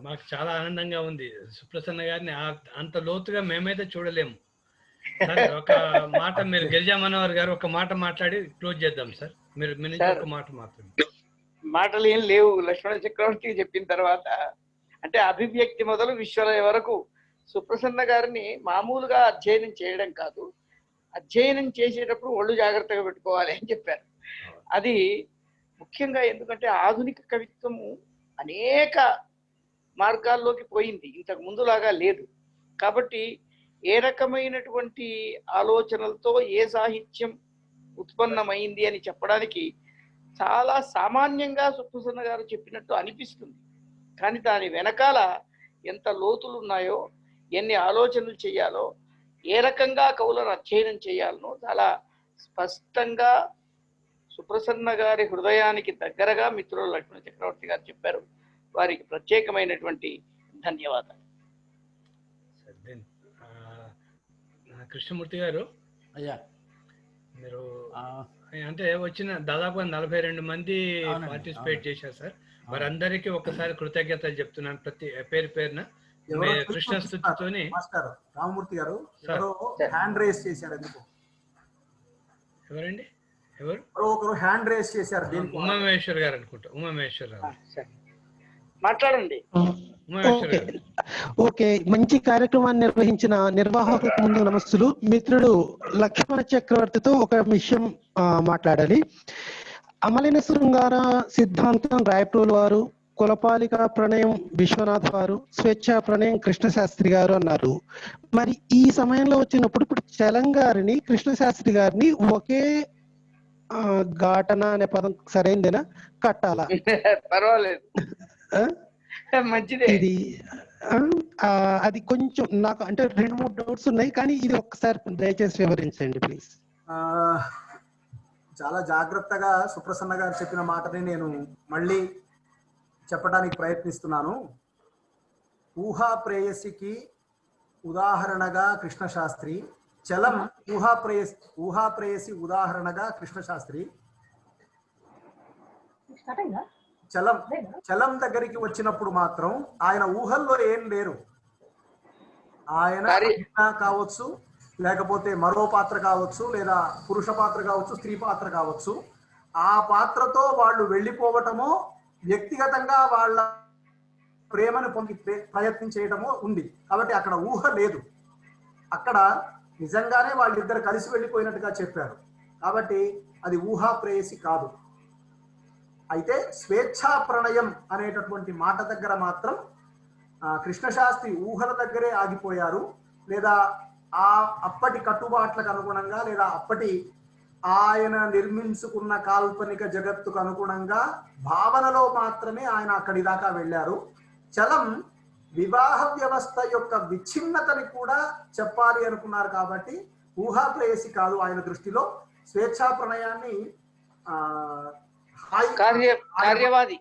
C: మాకు చాలా ఆనందంగా ఉంది. సుప్రసన్న గారిని అంత లోతుగా మేమైతే చూడలేము. ఒక మాట మీరు గిరిజా మనోహర్ గారు ఒక మాట మాట్లాడి క్లోజ్ చేద్దాం సార్. మీరు ఒక మాట మాట్లాడండి.
A: మాటలు ఏం లేవు. లక్ష్మణ చక్రవర్తి చెప్పిన తర్వాత అంటే అభివ్యక్తి మొదలు విశ్వలయ వరకు సుప్రసన్న గారిని మామూలుగా అధ్యయనం చేయడం కాదు, అధ్యయనం చేసేటప్పుడు ఒళ్ళు జాగ్రత్తగా పెట్టుకోవాలి అని చెప్పారు. అది ముఖ్యంగా ఎందుకంటే ఆధునిక కవిత్వము అనేక మార్గాల్లోకి పోయింది, ఇంతకు ముందులాగా లేదు. కాబట్టి ఏ రకమైనటువంటి ఆలోచనలతో ఏ సాహిత్యం ఉత్పన్నమైంది అని చెప్పడానికి చాలా సామాన్యంగా సుప్రసన్న గారు చెప్పినట్టు అనిపిస్తుంది. కానీ దాని వెనకాల ఎంత లోతులు ఉన్నాయో, ఎన్ని ఆలోచనలు చేయాలో, ఏ రకంగా కవులను అధ్యయనం చేయాలనో చాలా స్పష్టంగా సుప్రసన్న గారి హృదయానికి దగ్గరగా మిత్రులు లక్ష్మణ చక్రవర్తి గారు చెప్పారు. వారికి ప్రత్యేకమైనటువంటి ధన్యవాదాలు.
C: కృష్ణమూర్తి గారు,
D: అయ్యా
C: మీరు అంటే వచ్చిన దాదాపుగా 42 మంది పార్టిసిపేట్ చేశారు సార్. వారందరికీ ఒకసారి కృతజ్ఞతలు చెప్తున్నాను ప్రతి పేరు పేరున. కృష్ణస్తుతితోని
F: రామమూర్తి గారు హ్యాండ్ రేస్ చేశారు. ఎందుకు
C: ఎవరండి? ఎవరు?
F: ఒకరు హ్యాండ్ రేస్ చేశారు.
C: ఉమామేశ్వర్ గారు అనుకుంటా. ఉమామేశ్వర్ గారు
A: మాట్లాడండి.
G: ఓకే, మంచి కార్యక్రమాన్ని నిర్వహించిన నిర్వాహకులకు ముందు నమస్తులు. మిత్రుడు లక్ష్మణ చక్రవర్తితో ఒక విషయం మాట్లాడాలి. అమలిన శృంగార సిద్ధాంతం రాయప్రోలు వారు కులపాలిక ప్రణయం విశ్వనాథ్ వారు, స్వేచ్ఛా ప్రణయం కృష్ణశాస్త్రి గారు అన్నారు. మరి ఈ సమయంలో వచ్చినప్పుడు ఇప్పుడు చలం గారిని కృష్ణశాస్త్రి గారిని ఒకే ఘాటన అనే పదం సరైందేనా, కట్టాలా?
A: పర్వాలేదు,
G: ఆ?
A: మంచిదే.
G: ఇది అది కొంచెం నాకు అంటే 2-3 డౌట్స్ ఉన్నాయి, కానీ ఇది ఒక్కసారి దయచేసి వివరించండి ప్లీజ్.
F: చాలా జాగ్రత్తగా సుప్రసన్న గారు చెప్పిన మాటని నేను మళ్ళీ చెప్పడానికి ప్రయత్నిస్తున్నాను. ఊహా ప్రేయసికి ఉదాహరణగా కృష్ణశాస్త్రి, చలం ఊహా ప్రేయసి ఉదాహరణగా కృష్ణశాస్త్రి, చలం దగ్గరికి వచ్చినప్పుడు మాత్రం ఆయన ఊహల్లో ఏం లేరు. ఆయన కావచ్చు, లేకపోతే మరో పాత్ర కావచ్చు, లేదా పురుష పాత్ర కావచ్చు, స్త్రీ పాత్ర కావచ్చు, ఆ పాత్రతో వాళ్ళు వెళ్ళిపోవటమో వ్యక్తిగతంగా వాళ్ళ ప్రేమను పొంది ప్రయత్నం చేయడమో ఉంది. కాబట్టి అక్కడ ఊహ లేదు, అక్కడ నిజంగానే వాళ్ళిద్దరు కలిసి వెళ్ళిపోయినట్టుగా చెప్పారు. కాబట్టి అది ఊహా ప్రేయసి కాదు. అయితే స్వేచ్ఛా ప్రణయం అనేటటువంటి మాట దగ్గర మాత్రం కృష్ణశాస్త్రి ఊహల దగ్గరే ఆగిపోయారు, లేదా అప్పటి కట్టుబాట్లకు అనుగుణంగా, లేదా అప్పటి ఆయన నిర్మించుకున్న కాల్పనిక జగత్తుకు అనుగుణంగా భావనలో మాత్రమే ఆయన అక్కడి దాకా వెళ్ళారు. చలం వివాహ వ్యవస్థ యొక్క విచ్ఛిన్నతని కూడా చెప్పాలి అనుకున్నారు. కాబట్టి ఊహా ప్రేయసి కాదు ఆయన దృష్టిలో. స్వేచ్ఛా ప్రణయాన్ని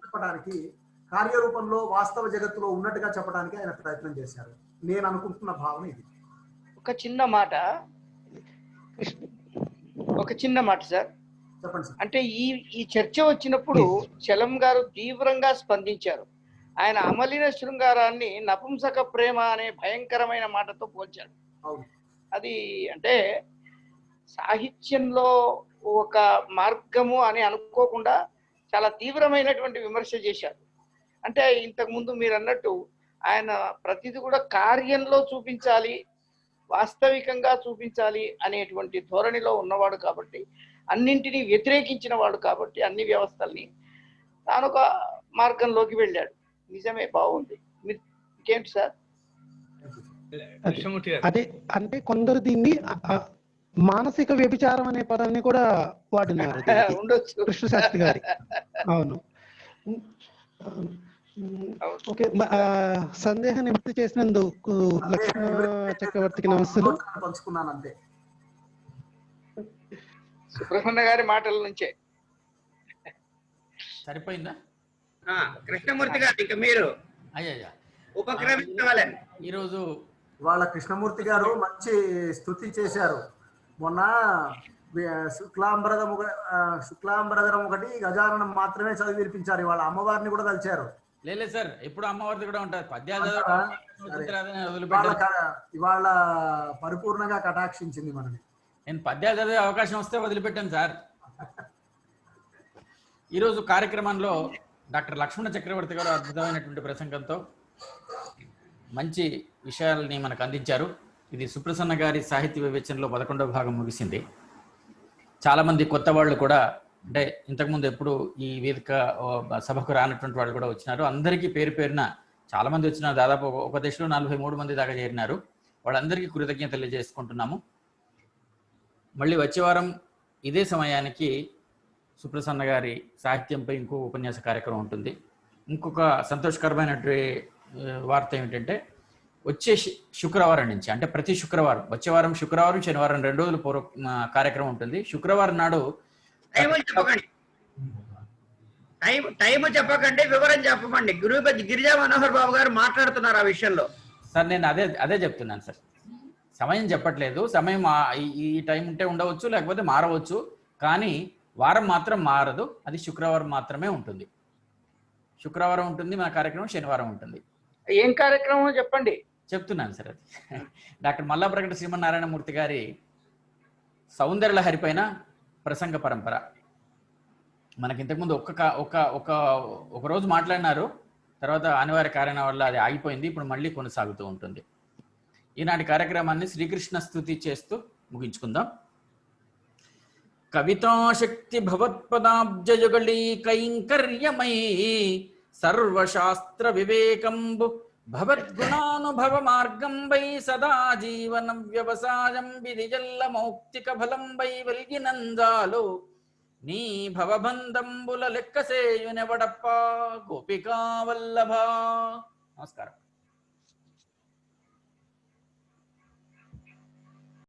F: చెప్పడానికి, కార్యరూపంలో వాస్తవ జగత్తులో ఉన్నట్టుగా చెప్పడానికి ఆయన ప్రయత్నం చేశారు. నేను అనుకుంటున్న భావన ఇది.
A: ఒక చిన్న మాట సార్,
F: చెప్పండి సార్.
A: అంటే ఈ చర్చ వచ్చినప్పుడు చలం గారు తీవ్రంగా స్పందించారు. ఆయన అమలిన శృంగారాన్ని నపుంసక ప్రేమ అనే భయంకరమైన మాటతో పోల్చాడు. అది అంటే సాహిత్యంలో ఒక మార్గము అని అనుకోకుండా చాలా తీవ్రమైనటువంటి విమర్శ చేశారు. అంటే ఇంతకు ముందు మీరు అన్నట్టు ఆయన ప్రతిదీ కూడా కార్యంలో చూపించాలి, వాస్తవికంగా చూపించాలి అనేటువంటి ధోరణిలో ఉన్నవాడు కాబట్టి, అన్నింటినీ వ్యతిరేకించిన వాడు కాబట్టి, అన్ని వ్యవస్థల్ని తానొక మార్గంలోకి వెళ్ళాడు. నిజమే, బాగుంది. ఇంకేంటి సార్?
G: అదే అంటే కొందరు దీన్ని మానసిక వ్యభిచారం అనే పదాన్ని కూడా వాడినారు కృష్ణశాస్త్రి గారి. అవును, ఓకే. సందేహ నివృత్తి చేసినందుకు లక్ష్మణ చక్రవర్తికి నమస్సులు.
F: పంచుకున్నాను అంతే.
A: సుప్రసన్న గారి మాటల నుంచే
D: సరిపోయిందా?
B: కృష్ణమూర్తి గారు ఇక మీరు ఉపక్రమించాలని.
D: ఈరోజు
F: వాళ్ళ కృష్ణమూర్తి గారు మంచి స్తుతి చేశారు. మొన్న శుక్లాంబరధరం ఒకటి, గజాననం మాత్రమే చదివి వినిపించారు. వాళ్ళ అమ్మవారిని కూడా కలిచారు.
D: లేదు సార్, ఎప్పుడు అమ్మవారిది కూడా ఉంటుంది. పద్యాలు
F: ఇవాళ పరిపూర్ణంగా కటాక్షించింది మనని.
D: నేను పద్యాలు చదివే అవకాశం వస్తే వదిలిపెట్టాను సార్. ఈరోజు కార్యక్రమంలో డాక్టర్ లక్ష్మణ చక్రవర్తి గారు అద్భుతమైనటువంటి ప్రసంగంతో మంచి విషయాలని మనకు అందించారు. ఇది సుప్రసన్న గారి సాహిత్య వివేచనలో 11వ భాగం ముగిసింది. చాలామంది కొత్త వాళ్ళు కూడా, అంటే ఇంతకుముందు ఎప్పుడు ఈ వేదిక సభకు రానటువంటి వాళ్ళు కూడా వచ్చినారు. అందరికీ పేరు పేరున చాలామంది వచ్చినారు. దాదాపు ఒక దశలో 43 మంది దాకా చేరినారు. వాళ్ళందరికీ కృతజ్ఞతలు తెలియజేసుకుంటున్నాము. మళ్ళీ వచ్చే వారం ఇదే సమయానికి సుప్రసన్న గారి సాహిత్యంపై ఇంకో ఉపన్యాస కార్యక్రమం ఉంటుంది. ఇంకొక సంతోషకరమైనటువంటి వార్త ఏమిటంటే, వచ్చే శుక్రవారం నుంచి, అంటే ప్రతి శుక్రవారం, వచ్చే వారం శుక్రవారం, శనివారం 2 రోజుల పూర్వ కార్యక్రమం ఉంటుంది. శుక్రవారం నాడు
B: టైం చెప్పకండి, వివరం చెప్పమండి. గురుపతి గిరిజా మనోహర్ బాబు గారు మాట్లాడుతున్నారు ఆ విషయంలో.
D: సార్ నేను అదే చెప్తున్నాను సార్. సమయం చెప్పట్లేదు. సమయం ఈ టైం ఉంటే ఉండవచ్చు, లేకపోతే మారవచ్చు. కానీ వారం మాత్రం మారదు. అది శుక్రవారం మాత్రమే ఉంటుంది. శుక్రవారం ఉంటుంది మన కార్యక్రమం, శనివారం ఉంటుంది.
A: ఏం కార్యక్రమం చెప్పండి.
D: చెప్తున్నాను సార్. అది డాక్టర్ మల్లాప్రగడ శ్రీమన్నారాయణమూర్తి గారి సౌందర్యలహరి పైన ప్రసంగ పరంపర. మనకి ఇంతకుముందు ఒక రోజు మాట్లాడినారు, తర్వాత అనివార్య కారణాల వల్ల అది ఆగిపోయింది. ఇప్పుడు మళ్ళీ కొనసాగుతూ ఉంటుంది. ఈనాటి కార్యక్రమాన్ని శ్రీకృష్ణ స్తుతి చేస్తూ ముగించుకుందాం. కవితాశక్తి భవత్పదాబ్జయుగళీ కైంకర్యమై సర్వశాస్త్ర వివేకంబు భవద్గుణానుభవ మార్గం వై సదా జీవన వ్యవసాయం విధిజల్ల మౌక్తిక ఫలం వై వెల్గినందాలు నీ భవబంధంబుల లెక్కసేయునెవడప్ప గోపికా వల్లభ. నమస్కారం.